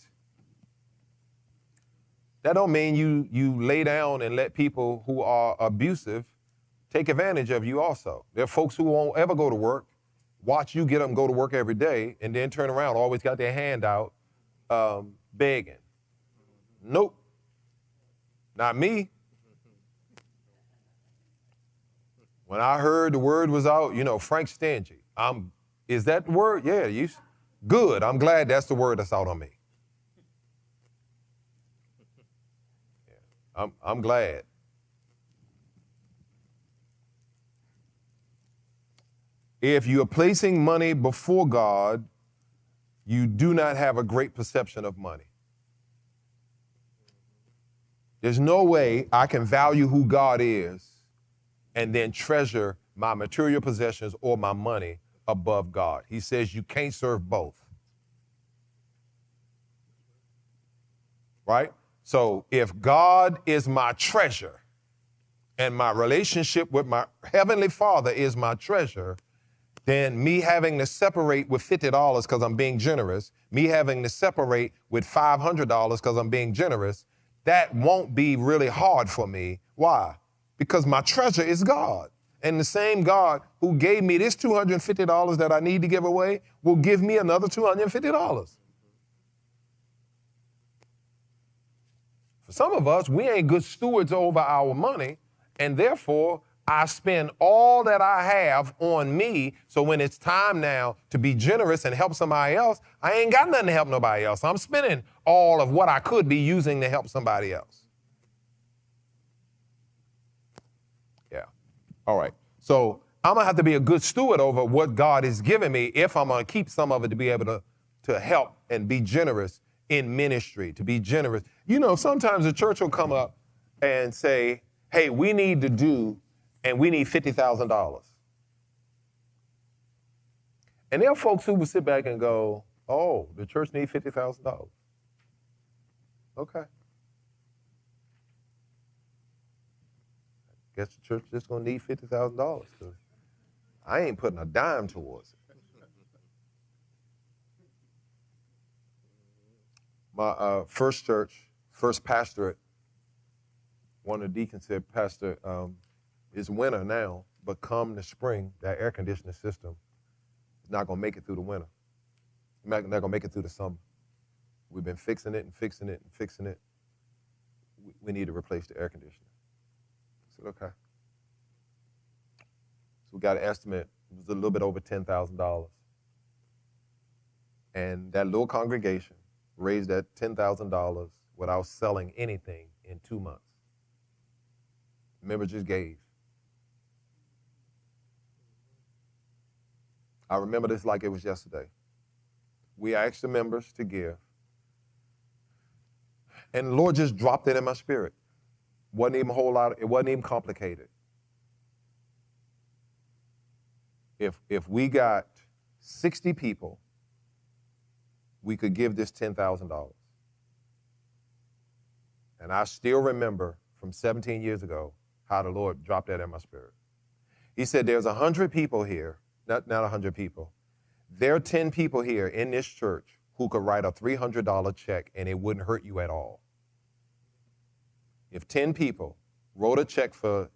that don't mean you lay down and let people who are abusive take advantage of you also. There are folks who won't ever go to work, watch you get them go to work every day, and then turn around, always got their hand out, begging. Nope, not me. When I heard the word was out, Frank Stingy. Is that the word? Yeah, good. I'm glad that's the word that's out on me. Yeah, I'm glad. If you are placing money before God, you do not have a great perception of money. There's no way I can value who God is and then treasure my material possessions or my money above God. He says you can't serve both. Right? So if God is my treasure and my relationship with my Heavenly Father is my treasure, then me having to separate with $50 because I'm being generous, me having to separate with $500 because I'm being generous, that won't be really hard for me. Why? Because my treasure is God. And the same God who gave me this $250 that I need to give away will give me another $250. For some of us, we ain't good stewards over our money, and therefore I spend all that I have on me, so when it's time now to be generous and help somebody else, I ain't got nothing to help nobody else. I'm spending all of what I could be using to help somebody else. Yeah. All right. So I'm going to have to be a good steward over what God is giving me if I'm going to keep some of it to be able to help and be generous in ministry, to be generous. Sometimes the church will come up and say, hey, we need to do and we need $50,000. And there are folks who will sit back and go, oh, the church needs $50,000. Okay. Guess the church just going to need $50,000 because I ain't putting a dime towards it. My first church, first pastorate, one of the deacons said, Pastor, it's winter now, but come the spring, that air conditioning system is not going to make it through the winter. Not going to make it through the summer. We've been fixing it and fixing it and fixing it. We need to replace the air conditioner. I said, okay. So we got an estimate. It was a little bit over $10,000. And that little congregation raised that $10,000 without selling anything in 2 months. Members just gave. I remember this like it was yesterday. We asked the members to give. And the Lord just dropped it in my spirit. Wasn't even a whole lot, it wasn't even complicated. If we got 60 people, we could give this $10,000. And I still remember from 17 years ago how the Lord dropped that in my spirit. He said, there's 100 people here, not 100 people. There are 10 people here in this church who could write a $300 check and it wouldn't hurt you at all. If 10 people wrote a check for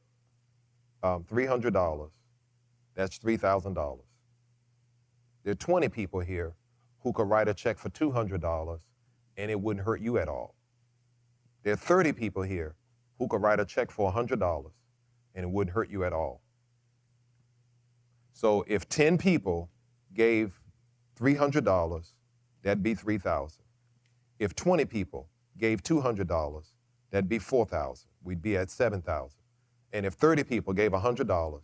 $300, that's $3,000. There are 20 people here who could write a check for $200 and it wouldn't hurt you at all. There are 30 people here who could write a check for $100 and it wouldn't hurt you at all. So if 10 people gave $300, that'd be $3,000. If 20 people gave $200, that'd be $4,000. We'd be at $7,000. And if 30 people gave $100,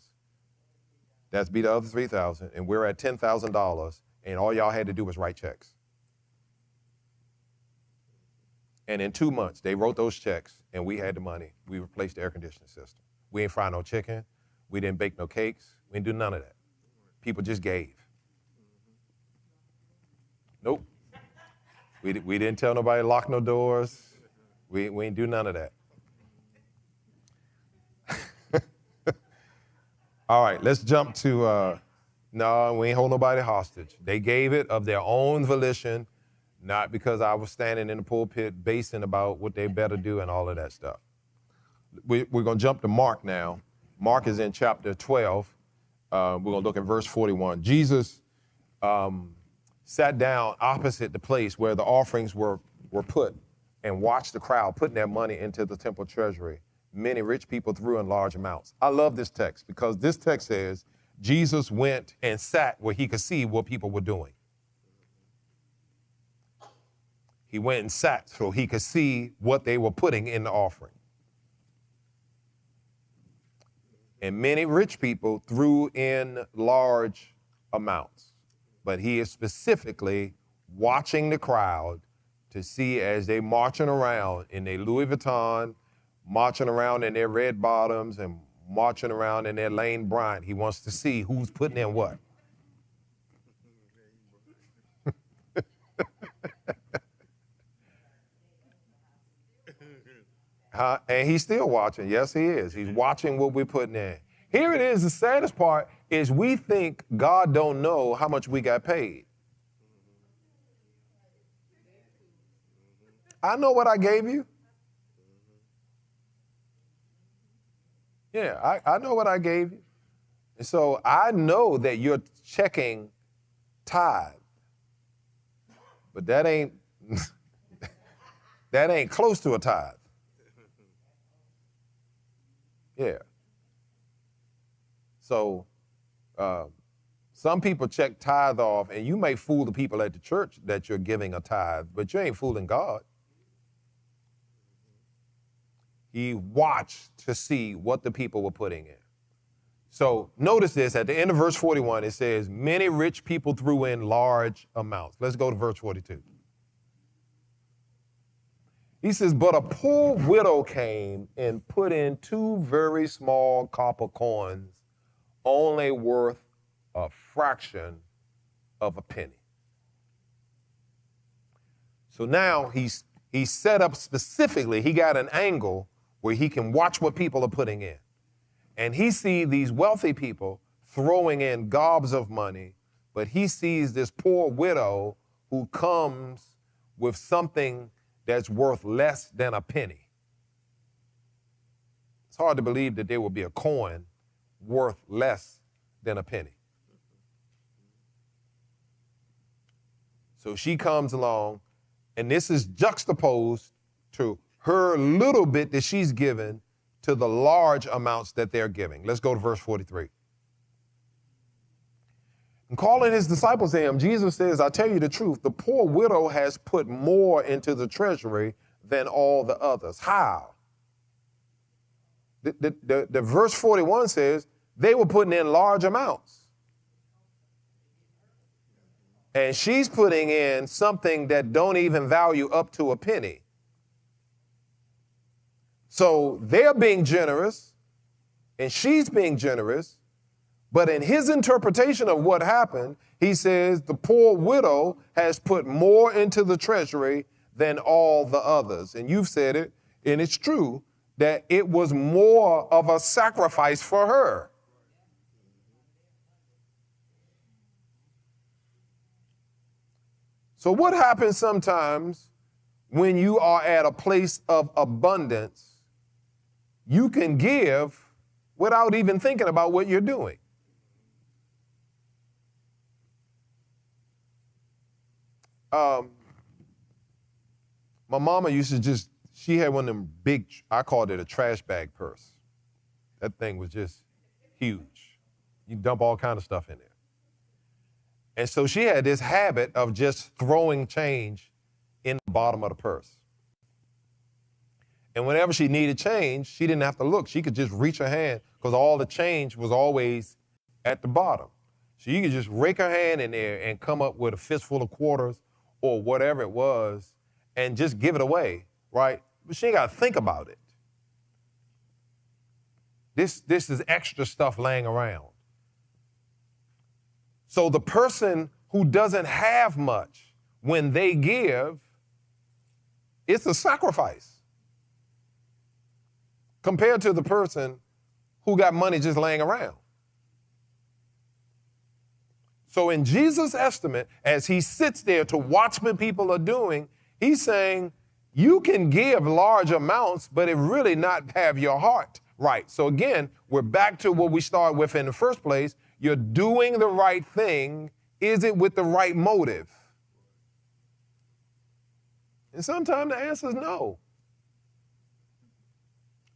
that'd be the other $3,000, and we're at $10,000, and all y'all had to do was write checks. And in 2 months, they wrote those checks, and we had the money. We replaced the air conditioning system. We ain't fry no chicken. We didn't bake no cakes. We didn't do none of that. People just gave. Nope. We didn't tell nobody to lock no doors. We ain't do none of that. All right, let's jump to, no, we ain't hold nobody hostage. They gave it of their own volition, not because I was standing in the pulpit basing about what they better do and all of that stuff. We're going to jump to Mark now. Mark is in chapter 12. We're going to look at verse 41. Jesus sat down opposite the place where the offerings were put and watched the crowd putting their money into the temple treasury. Many rich people threw in large amounts. I love this text because this text says Jesus went and sat where he could see what people were doing. He went and sat so he could see what they were putting in the offering. And many rich people threw in large amounts. But he is specifically watching the crowd to see as they marching around in their Louis Vuitton, marching around in their red bottoms and marching around in their Lane Bryant. He wants to see who's putting in what. And he's still watching. Yes, he is. He's watching what we're putting in. Here it is. The saddest part is we think God don't know how much we got paid. I know what I gave you. Yeah, I know what I gave you. And so I know that you're checking tithe. But that ain't that ain't close to a tithe. Yeah. So some people check tithe off, and you may fool the people at the church that you're giving a tithe, but you ain't fooling God. He watched to see what the people were putting in. So notice this, at the end of verse 41, it says, many rich people threw in large amounts. Let's go to verse 42. He says, but a poor widow came and put in 2 very small copper coins, only worth a fraction of a penny. So now he's set up specifically, he got an angle where he can watch what people are putting in. And he sees these wealthy people throwing in gobs of money, but he sees this poor widow who comes with something that's worth less than a penny. It's hard to believe that there will be a coin worth less than a penny. So she comes along, and this is juxtaposed to her little bit that she's given to the large amounts that they're giving. Let's go to verse 43. And calling his disciples to him, Jesus says, I tell you the truth, the poor widow has put more into the treasury than all the others. How? The verse 41 says they were putting in large amounts. And she's putting in something that don't even value up to a penny. So they're being generous, and she's being generous, but in his interpretation of what happened, he says the poor widow has put more into the treasury than all the others. And you've said it, and it's true, that it was more of a sacrifice for her. So what happens sometimes when you are at a place of abundance? You can give without even thinking about what you're doing. My mama used to she had one of them big, I called it a trash bag purse. That thing was just huge. You dump all kind of stuff in there. And so she had this habit of just throwing change in the bottom of the purse. And whenever she needed change, she didn't have to look. She could just reach her hand because all the change was always at the bottom. So you could just rake her hand in there and come up with a fistful of quarters or whatever it was and just give it away, right? But she ain't got to think about it. This is extra stuff laying around. So the person who doesn't have much, when they give, it's a sacrifice compared to the person who got money just laying around. So in Jesus' estimate, as he sits there to watch what people are doing, he's saying, you can give large amounts, but it really not have your heart right. So again, we're back to what we started with in the first place. You're doing the right thing. Is it with the right motive? And sometimes the answer is no.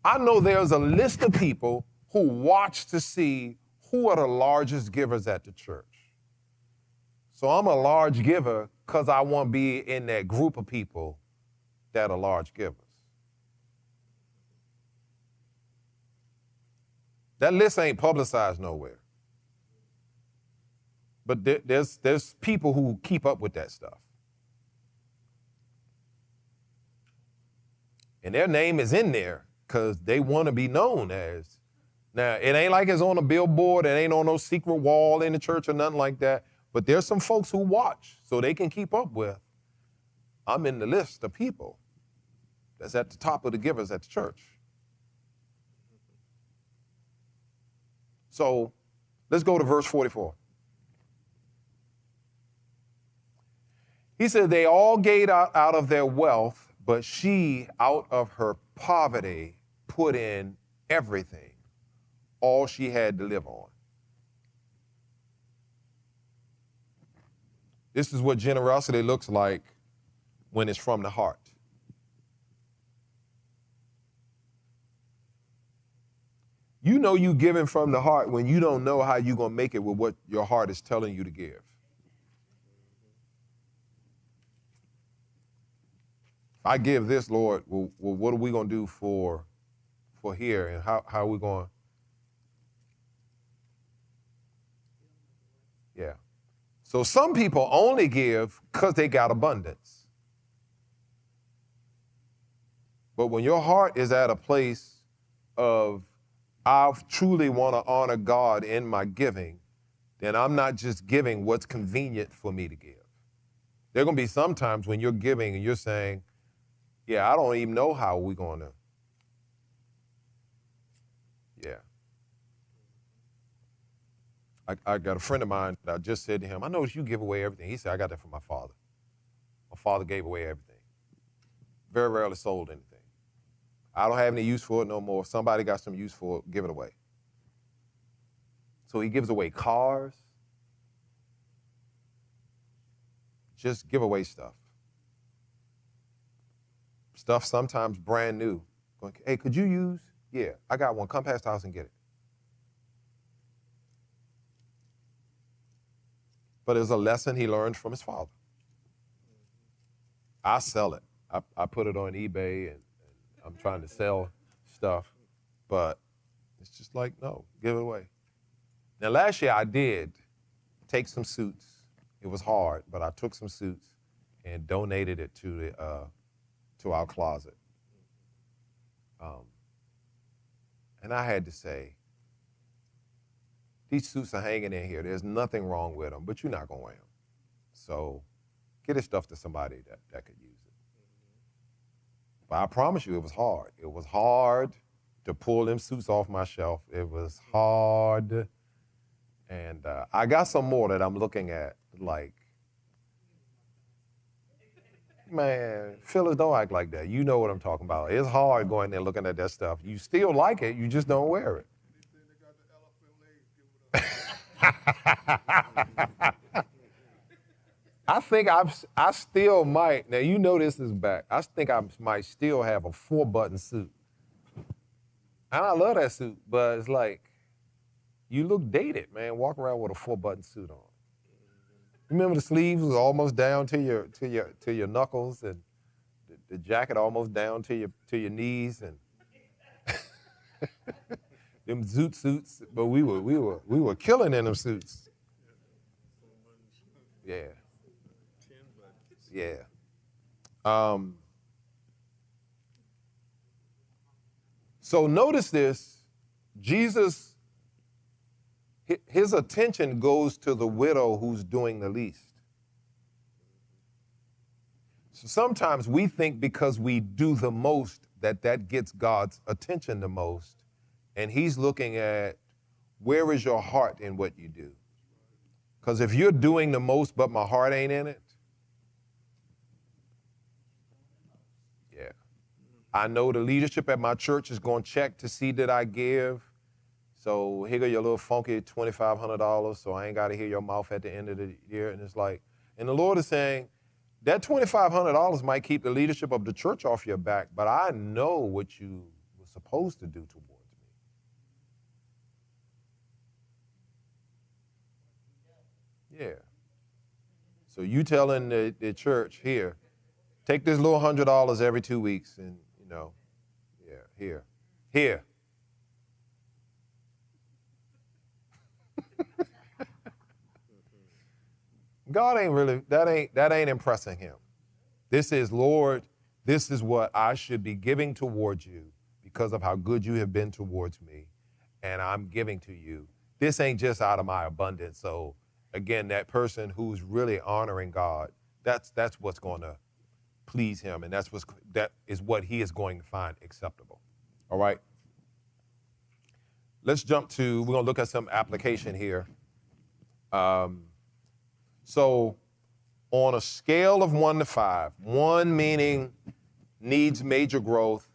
I know there's a list of people who watch to see who are the largest givers at the church. So I'm a large giver because I want to be in that group of people that are large givers. That list ain't publicized nowhere. But there's people who keep up with that stuff. And their name is in there because they want to be known as. Now, it ain't like it's on a billboard. It ain't on no secret wall in the church or nothing like that. But there's some folks who watch so they can keep up with. I'm in the list of people that's at the top of the givers at the church. So let's go to verse 44. He said, they all gave out of their wealth, but she, out of her poverty, put in everything, all she had to live on. This is what generosity looks like when it's from the heart. You know you giving from the heart when you don't know how you're going to make it with what your heart is telling you to give. I give this, Lord, well, what are we going to do for here, and how are we going? Yeah. So some people only give because they got abundance. But when your heart is at a place of, I truly want to honor God in my giving, then I'm not just giving what's convenient for me to give. There are going to be some times when you're giving and you're saying, yeah, I don't even know how we're going to. Yeah. I got a friend of mine that I just said to him, I noticed you give away everything. He said, I got that from my father. My father gave away everything. Very rarely sold anything. I don't have any use for it no more. Somebody got some use for it, give it away. So he gives away cars. Just give away stuff. Stuff sometimes brand new. Going, hey, could you use? Yeah, I got one. Come past the house and get it. But it was a lesson he learned from his father. I sell it. I put it on eBay and I'm trying to sell stuff. But it's just like, no, give it away. Now, last year I did take some suits. It was hard, but I took some suits and donated it to our closet. And I had to say, these suits are hanging in here. There's nothing wrong with them, but you're not going to wear them. So get this stuff to somebody that could use it. But I promise you, it was hard. It was hard to pull them suits off my shelf. It was hard. And I got some more that I'm looking at, like, Man, Phyllis, don't act like that. You know what I'm talking about. It's hard going there looking at that stuff. You still like it, you just don't wear it. I think I still might. Now, you know this is back. I think I might still have a 4-button suit. And I love that suit, but it's like, you look dated, man, walking around with a 4-button suit on. Remember the sleeves was almost down to your knuckles, and the jacket almost down to your knees, and them zoot suits. But we were killing in them suits. Yeah. Yeah. So notice this. Jesus, his attention goes to the widow who's doing the least. So sometimes we think because we do the most that gets God's attention the most. And he's looking at, where is your heart in what you do? Because if you're doing the most but my heart ain't in it, yeah. I know the leadership at my church is going to check to see that I give. So here go your little funky $2,500, so I ain't got to hear your mouth at the end of the year. And it's like, and the Lord is saying, that $2,500 might keep the leadership of the church off your back, but I know what you were supposed to do towards me. Yeah. So you telling the church, here, take this little $100 every 2 weeks, and, you know, yeah, here. God ain't really, that ain't impressing him. This is, Lord, this is what I should be giving towards you because of how good you have been towards me, and I'm giving to you. This ain't just out of my abundance. So again, that person who's really honoring God, that's what's going to please him, and that is what he is going to find acceptable. All right? Let's jump to, we're going to look at some application here. So on a scale of 1 to 5, 1 meaning needs major growth,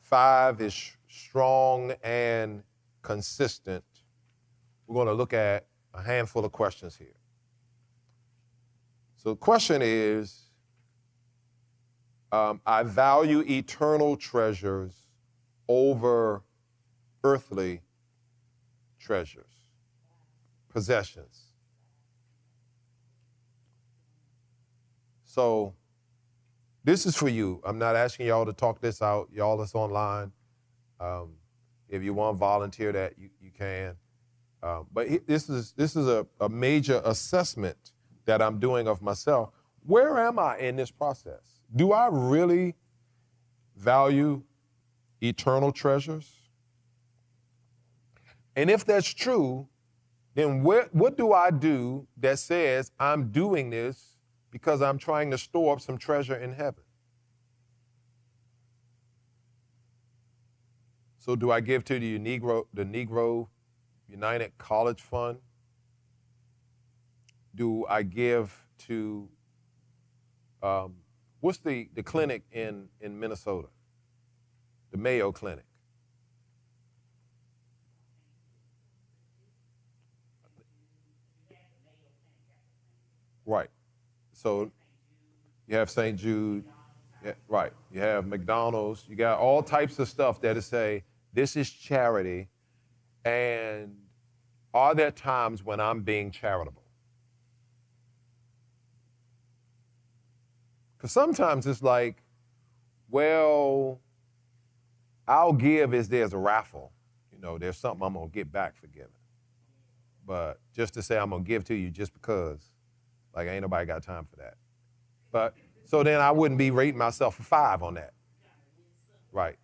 5 is strong and consistent. We're going to look at a handful of questions here. So the question is, I value eternal treasures over earthly treasures, possessions. So this is for you. I'm not asking y'all to talk this out. Y'all that's online, if you want to volunteer that, you can. But this is a major assessment that I'm doing of myself. Where am I in this process? Do I really value eternal treasures? And if that's true, then what do I do that says I'm doing this because I'm trying to store up some treasure in heaven? So do I give to the Negro United College Fund? Do I give to, what's the clinic in Minnesota? The Mayo Clinic. Right. So you have St. Jude, yeah, right. You have McDonald's. You got all types of stuff that say, this is charity. And are there times when I'm being charitable? Because sometimes it's like, well, I'll give as there's a raffle. You know, there's something I'm going to get back for giving. But just to say I'm going to give to you just because, like, ain't nobody got time for that. But so then I wouldn't be rating myself a 5 on that. Right.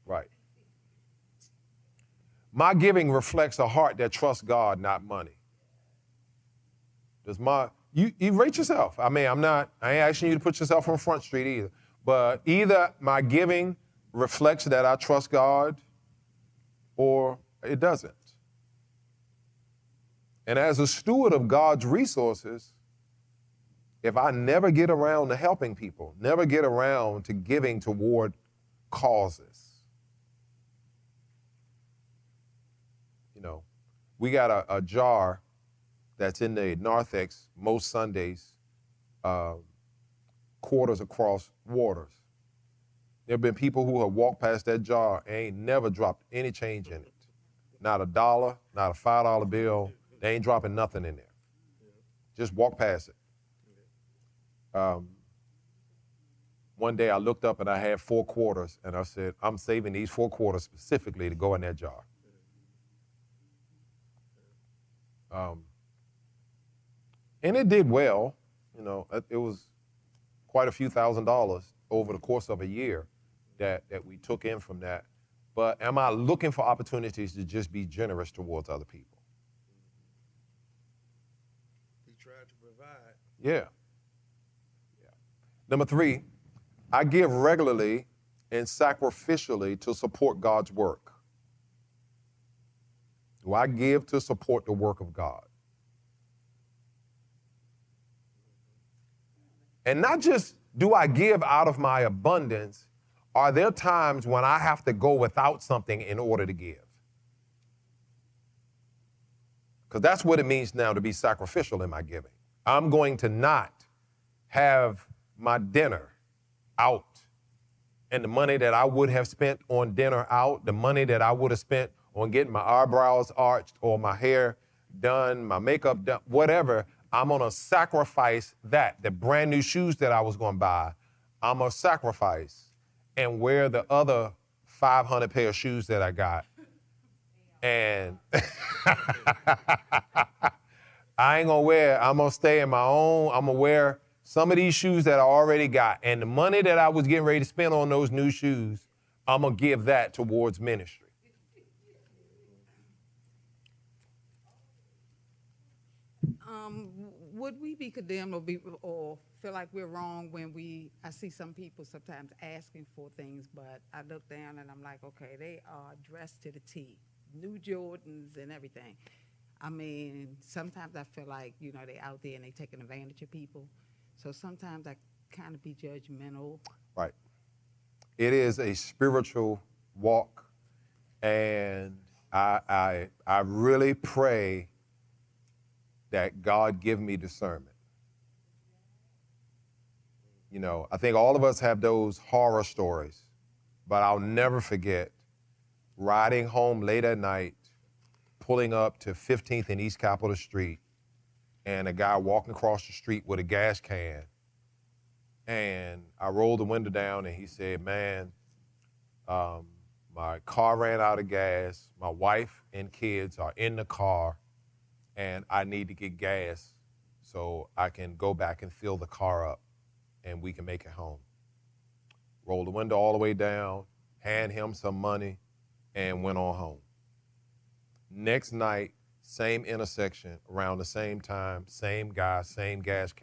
Right. My giving reflects a heart that trusts God, not money. Does you rate yourself. I mean, I ain't asking you to put yourself on Front Street either. But either my giving reflects that I trust God or it doesn't. And as a steward of God's resources, if I never get around to helping people, never get around to giving toward causes. You know, we got a jar that's in the narthex most Sundays, quarters across waters. There have been people who have walked past that jar and ain't never dropped any change in it. Not $1, not a $5 bill. They ain't dropping nothing in there. Just walk past it. One day I looked up and I had 4 quarters and I said, I'm saving these 4 quarters specifically to go in that jar. And it did well. You know, it was quite a few $1,000s over the course of a year that we took in from that. But am I looking for opportunities to just be generous towards other people? He tried to provide. Yeah. Number 3, I give regularly and sacrificially to support God's work. Do I give to support the work of God? And not just do I give out of my abundance, are there times when I have to go without something in order to give? Because that's what it means now to be sacrificial in my giving. I'm going to not have my dinner out, and the money that I would have spent on dinner out, the money that I would have spent on getting my eyebrows arched or my hair done, my makeup done, whatever, I'm gonna sacrifice that. The brand new shoes that I was gonna buy, I'm gonna sacrifice and wear the other 500 pair of shoes that I got. And I ain't gonna wear, I'm gonna stay in my own, I'm gonna wear some of these shoes that I already got. And the money that I was getting ready to spend on those new shoes, I'm gonna give that towards ministry. Would we be condemned or feel like we're wrong when I see some people sometimes asking for things, but I look down and I'm like, okay, they are dressed to the T, new Jordans and everything. I mean, sometimes I feel like, you know, they out there and they taking advantage of people. So sometimes I kind of be judgmental. Right. It is a spiritual walk, and I really pray that God give me discernment. You know, I think all of us have those horror stories, but I'll never forget riding home late at night, pulling up to 15th and East Capitol Street, and a guy walking across the street with a gas can. And I rolled the window down and he said, man, my car ran out of gas. My wife and kids are in the car and I need to get gas so I can go back and fill the car up and we can make it home. Rolled the window all the way down, hand him some money, and went on home. Next night, same intersection, around the same time, same guy, same gas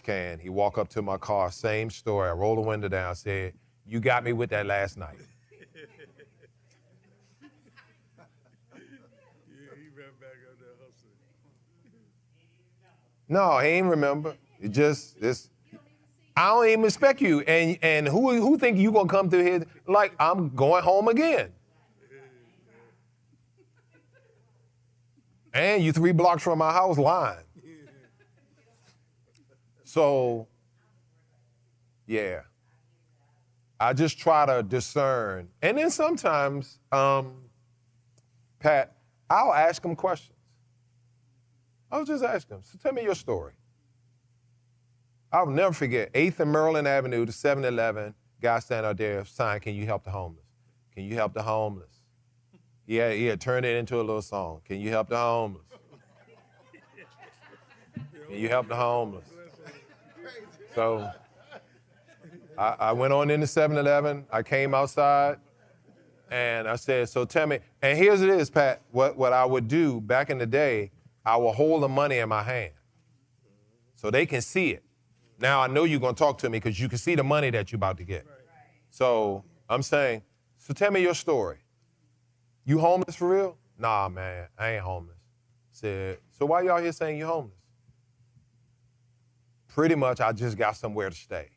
can. He walked up to my car, same story. I rolled the window down, said, you got me with that last night. He ran back up there hustling. No, he ain't remember. It just, I don't even expect you. And who think you gonna come through here like I'm going home again? And you 3 blocks from my house lying. So, yeah. I just try to discern. And then sometimes, Pat, I'll ask them questions. I'll just ask them, so tell me your story. I'll never forget, 8th and Maryland Avenue, the 7-Eleven, guy standing out there, sign, can you help the homeless? Can you help the homeless? Yeah, turn it into a little song. Can you help the homeless? Can you help the homeless? So I went on in the 7-Eleven. I came outside, and I said, so tell me, and here's it is, Pat, what I would do back in the day, I would hold the money in my hand so they can see it. Now I know you're going to talk to me because you can see the money that you're about to get. So I'm saying, so tell me your story. You homeless for real? Nah, man, I ain't homeless. Said, so why y'all here saying you homeless? pretty much I just got somewhere to stay.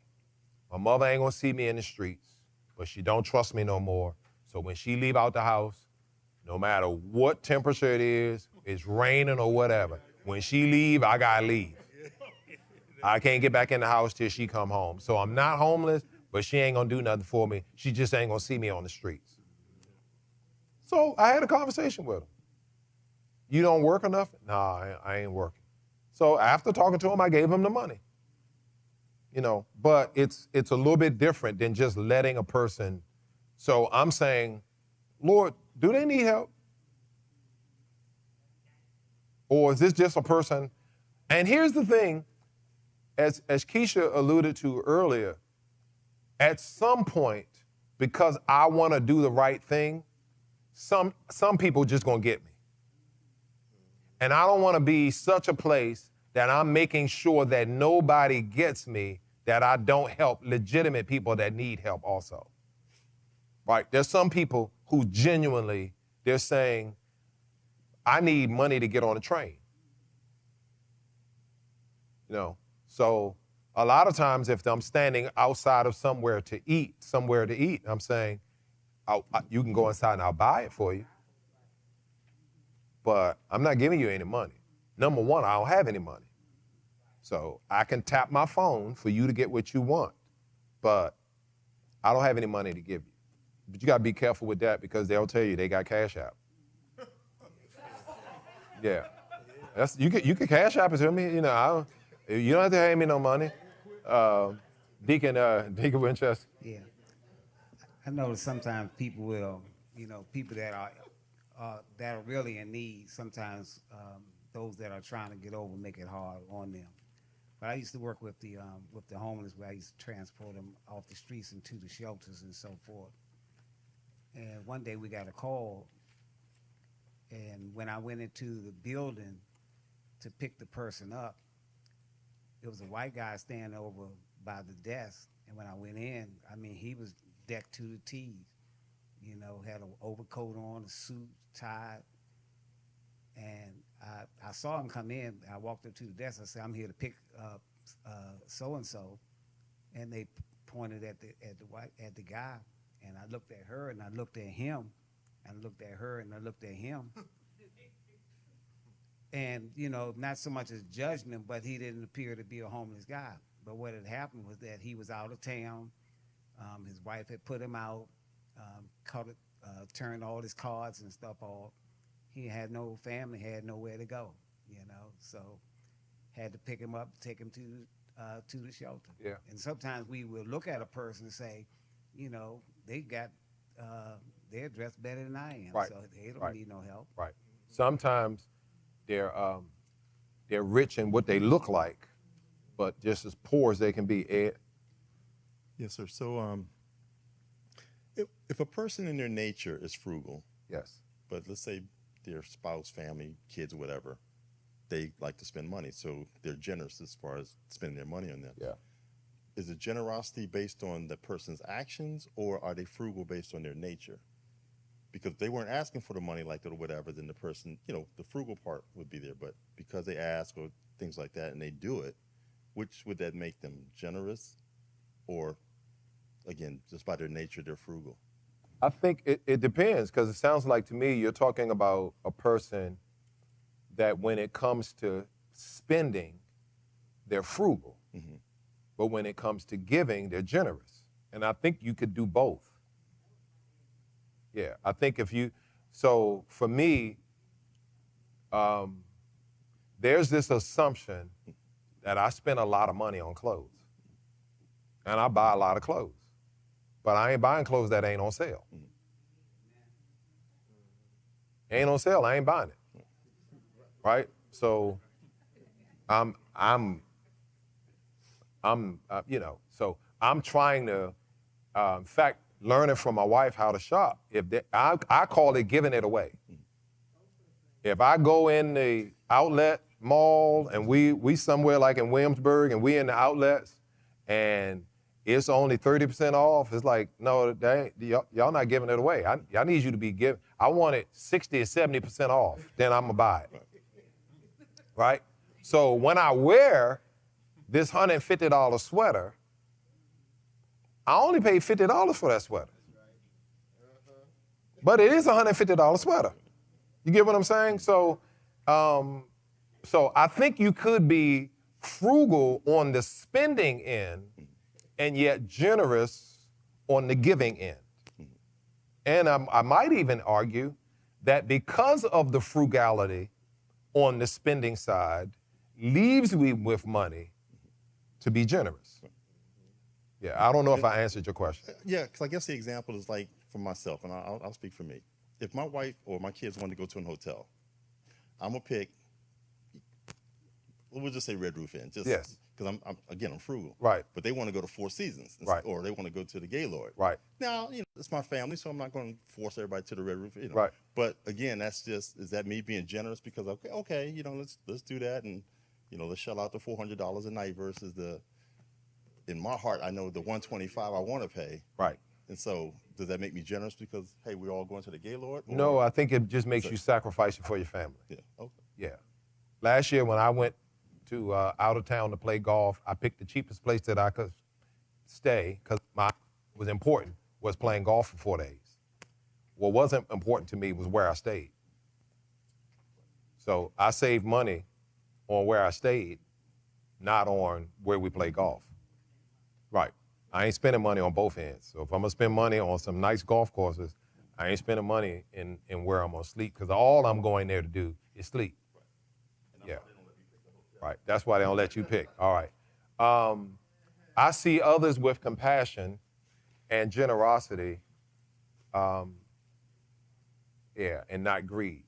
My mother ain't gonna see me in the streets, but she don't trust me no more. So when she leave out the house, no matter what temperature it is, it's raining or whatever, when she leave, I gotta leave. I can't get back in the house till she come home. So I'm not homeless, but she ain't gonna do nothing for me. She just ain't gonna see me on the streets. So I had a conversation with him. You don't work enough? Nah, I ain't working. So after talking to him, I gave him the money. You know, but it's a little bit different than just letting a person. So I'm saying, Lord, do they need help? Or is this just a person? And here's the thing, as Keisha alluded to earlier, at some point, because I want to do the right thing, some people just gonna get me. And I don't want to be such a place that I'm making sure that nobody gets me, that I don't help legitimate people that need help also. Right? There's some people who genuinely, they're saying, I need money to get on a train. You know, so a lot of times if I'm standing outside of somewhere to eat, I'm saying, you can go inside and I'll buy it for you. But I'm not giving you any money. Number one, I don't have any money. So I can tap my phone for you to get what you want, but I don't have any money to give you. But you gotta be careful with that because they'll tell you they got Cash App. Yeah, you can Cash App it to me. You know, you don't have to pay me no money. Deacon Winchester. Yeah, I know that sometimes people will, people that are really in need. Sometimes those that are trying to get over make it hard on them. But I used to work with the homeless, where I used to transport them off the streets into the shelters and so forth. And one day we got a call, and when I went into the building to pick the person up, it was a white guy standing over by the desk. And when I went in, I mean, he was decked to the T's, had an overcoat on, a suit, tied. And I saw him come in. I walked up to the desk. I said, "I'm here to pick up so and so," and they pointed at the guy. And I looked at her, and I looked at him, and I looked at her, and I looked at him. And not so much as judging him, but he didn't appear to be a homeless guy. But what had happened was that he was out of town. His wife had put him out, turned all his cards and stuff off. He had no family, had nowhere to go, so had to pick him up, take him to the shelter. Yeah. And sometimes we will look at a person and say, they got, they're dressed better than I am, right. So they don't need no help. Right. Sometimes they're rich in what they look like, but just as poor as they can be. Ed? Yes, sir. So if a person in their nature is frugal, yes, but let's say their spouse, family, kids, whatever, they like to spend money, so they're generous as far as spending their money on them. Yeah. Is the generosity based on the person's actions, or are they frugal based on their nature? Because if they weren't asking for the money like that or whatever, then the person, the frugal part would be there. But because they ask or things like that and they do it, which would that make them, generous, or again, just by their nature, they're frugal? I think it depends, because it sounds like to me you're talking about a person that when it comes to spending, they're frugal. Mm-hmm. But when it comes to giving, they're generous. And I think you could do both. Yeah, I think so for me, there's this assumption that I spend a lot of money on clothes. And I buy a lot of clothes. But I ain't buying clothes that ain't on sale. Mm-hmm. Ain't on sale, I ain't buying it. Right? So so I'm trying to, in fact, learning from my wife how to shop. I call it giving it away. If I go in the outlet mall and we somewhere like in Williamsburg and we in the outlets and it's only 30% off, it's like, no, y'all not giving it away. I need you to be giving. I want it 60 or 70% off, then I'm gonna buy it. Right? So when I wear this $150 sweater, I only paid $50 for that sweater. But it is a $150 sweater. You get what I'm saying? So I think you could be frugal on the spending end and yet generous on the giving end. And I might even argue that because of the frugality on the spending side leaves me with money to be generous. Yeah, I don't know if I answered your question. Yeah, because I guess the example is like for myself, and I'll speak for me. If my wife or my kids want to go to an hotel, I'm going to pick, we'll just say Red Roof Inn. Yes. Because I'm frugal. Right. But they want to go to Four Seasons. Right. Or they want to go to the Gaylord. Right. Now, it's my family, so I'm not going to force everybody to the Red Roof Inn. Right. But again, is that me being generous? Because, okay, let's do that and, let's shell out the $400 a night versus in my heart, I know the $125 I want to pay. Right. And so does that make me generous because, hey, we're all going to the Gaylord? No, I think it just makes you sacrifice it for your family. Yeah, okay. Yeah. Last year when I went to out of town to play golf, I picked the cheapest place that I could stay because was important was playing golf for 4 days. What wasn't important to me was where I stayed. So I saved money on where I stayed, not on where we play golf. Right. I ain't spending money on both ends. So if I'm gonna spend money on some nice golf courses, I ain't spending money in where I'm gonna sleep because all I'm going there to do is sleep. Yeah. Right. That's why they don't let you pick. All right. I see others with compassion and generosity, and not greed.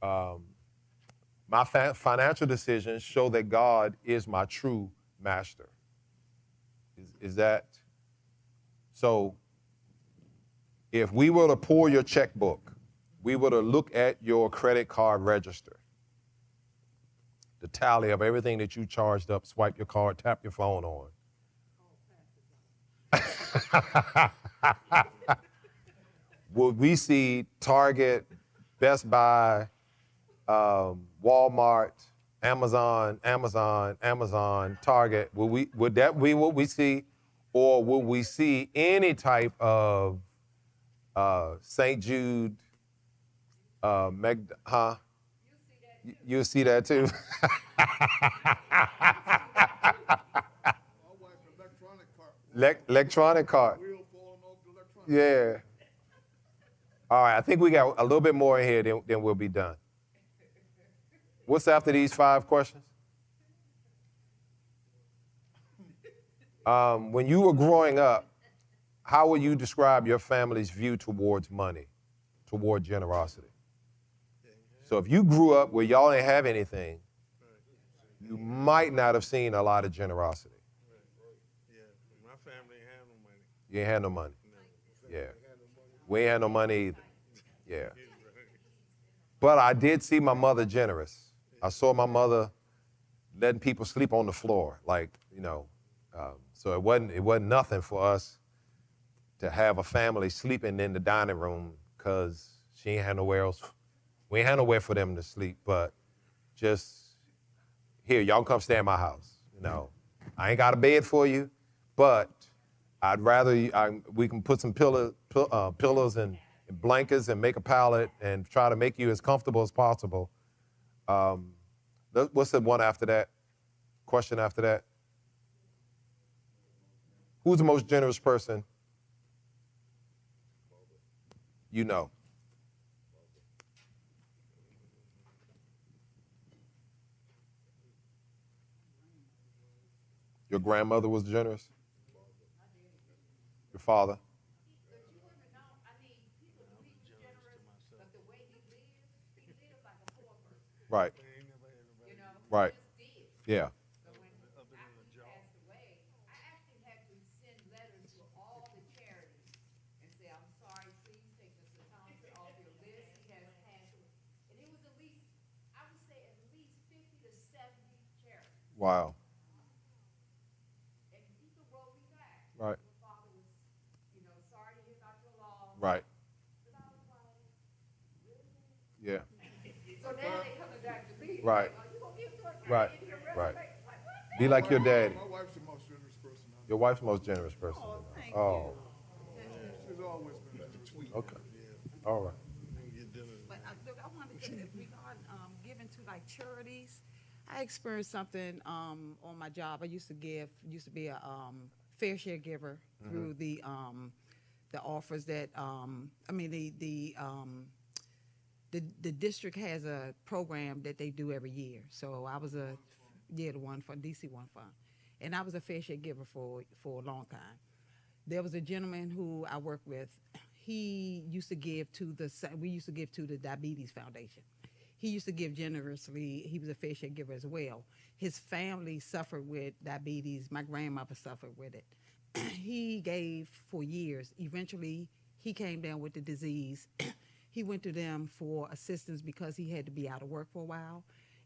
My financial decisions show that God is my true master. Is that so? If we were to pull your checkbook, we were to look at your credit card register, the tally of everything that you charged up, swipe your card, tap your phone on. Would we see Target, Best Buy, Walmart, Amazon, Target? Would that be what we see? Or would we see any type of St. Jude, You see that too? Electronic card. Yeah. All right, I think we got a little bit more in here, then we'll be done. What's after these 5 questions? When you were growing up, how would you describe your family's view towards money, toward generosity? So if you grew up where y'all didn't have anything, you might not have seen a lot of generosity. Yeah, my family ain't had no money. You ain't had no money. Yeah. We ain't had no money either. Yeah. But I did see my mother generous. I saw my mother letting people sleep on the floor, so it wasn't nothing for us to have a family sleeping in the dining room because she ain't had nowhere else. We ain't had nowhere for them to sleep, but just here, y'all come stay in my house. I ain't got a bed for you, but I'd rather we can put some pillows and blankets and make a pallet and try to make you as comfortable as possible. What's the one after that? Question after that? Who's the most generous person? You know. Your grandmother was generous? Your father? Right. Right. Yeah. Wow. Right. Right. Yeah. So now they coming back to me. Right. Like, you gonna give to us? Right. In here, Right. like, what's Be like your daddy. My wife's the most generous person I know. Your wife's the most generous person. Oh, I thank know. Oh, She's always been generous. okay. All right. But look, I wanted to, regarding giving to like charities, I experienced something on my job. I used to be a fair share giver through the offers that the district has a program that they do every year. So I was the one for DC One Fund, and I was a fair share giver for a long time. There was a gentleman who I worked with. He used to give to we used to give to the Diabetes Foundation. He used to give generously. He was a fair share giver as well. His family suffered with diabetes. My grandmother suffered with it. He gave for years. Eventually, he came down with the disease. He went to them for assistance because he had to be out of work for a while,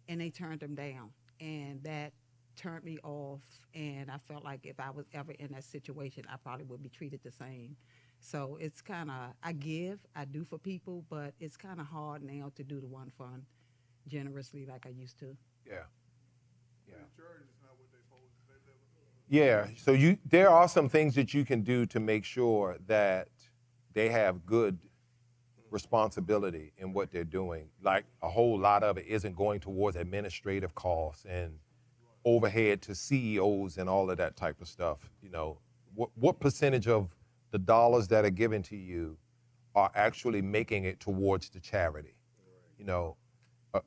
and they turned him down. And that turned me off, and I felt like if I was ever in that situation, I probably would be treated the same. So it's kind of, I do for people, but it's kind of hard now to do the One Fund generously like I used to. Yeah. Yeah. Church is not what they're supposed to. They live Yeah. So there are some things that you can do to make sure that they have good responsibility in what they're doing. Like a whole lot of it isn't going towards administrative costs and overhead to CEOs and all of that type of stuff. You know, what percentage of the dollars that are given to you are actually making it towards the charity? You know,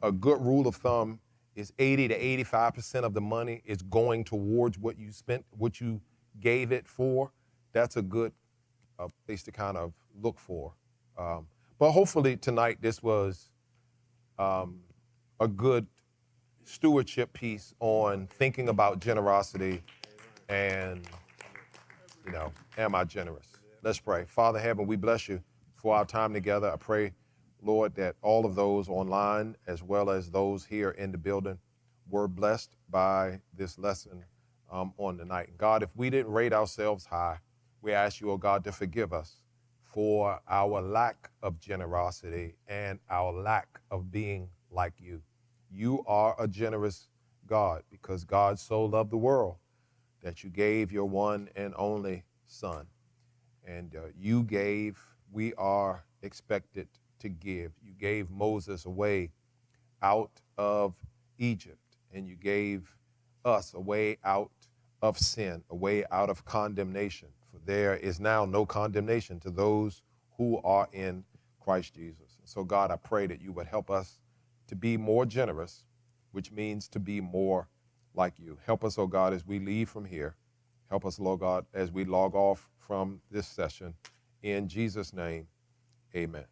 a good rule of thumb is 80 to 85% of the money is going towards what you spent, what you gave it for. That's a good place to kind of look for. But hopefully tonight this was a good stewardship piece on thinking about generosity and, you know, am I generous? Let's pray. Father in heaven, we bless you for our time together. I pray, Lord, that all of those online as well as those here in the building were blessed by this lesson on the night. God, if we didn't rate ourselves high, we ask you, oh God, to forgive us for our lack of generosity and our lack of being like you. You are a generous God because God so loved the world that you gave your one and only Son. And you gave, we are expected to give. You gave Moses a way out of Egypt, and you gave us a way out of sin, a way out of condemnation. For there is now no condemnation to those who are in Christ Jesus. So God, I pray that you would help us to be more generous, which means to be more like you. Help us, oh God, as we leave from here. Help us, Lord God, as we log off from this session. In Jesus' name, amen.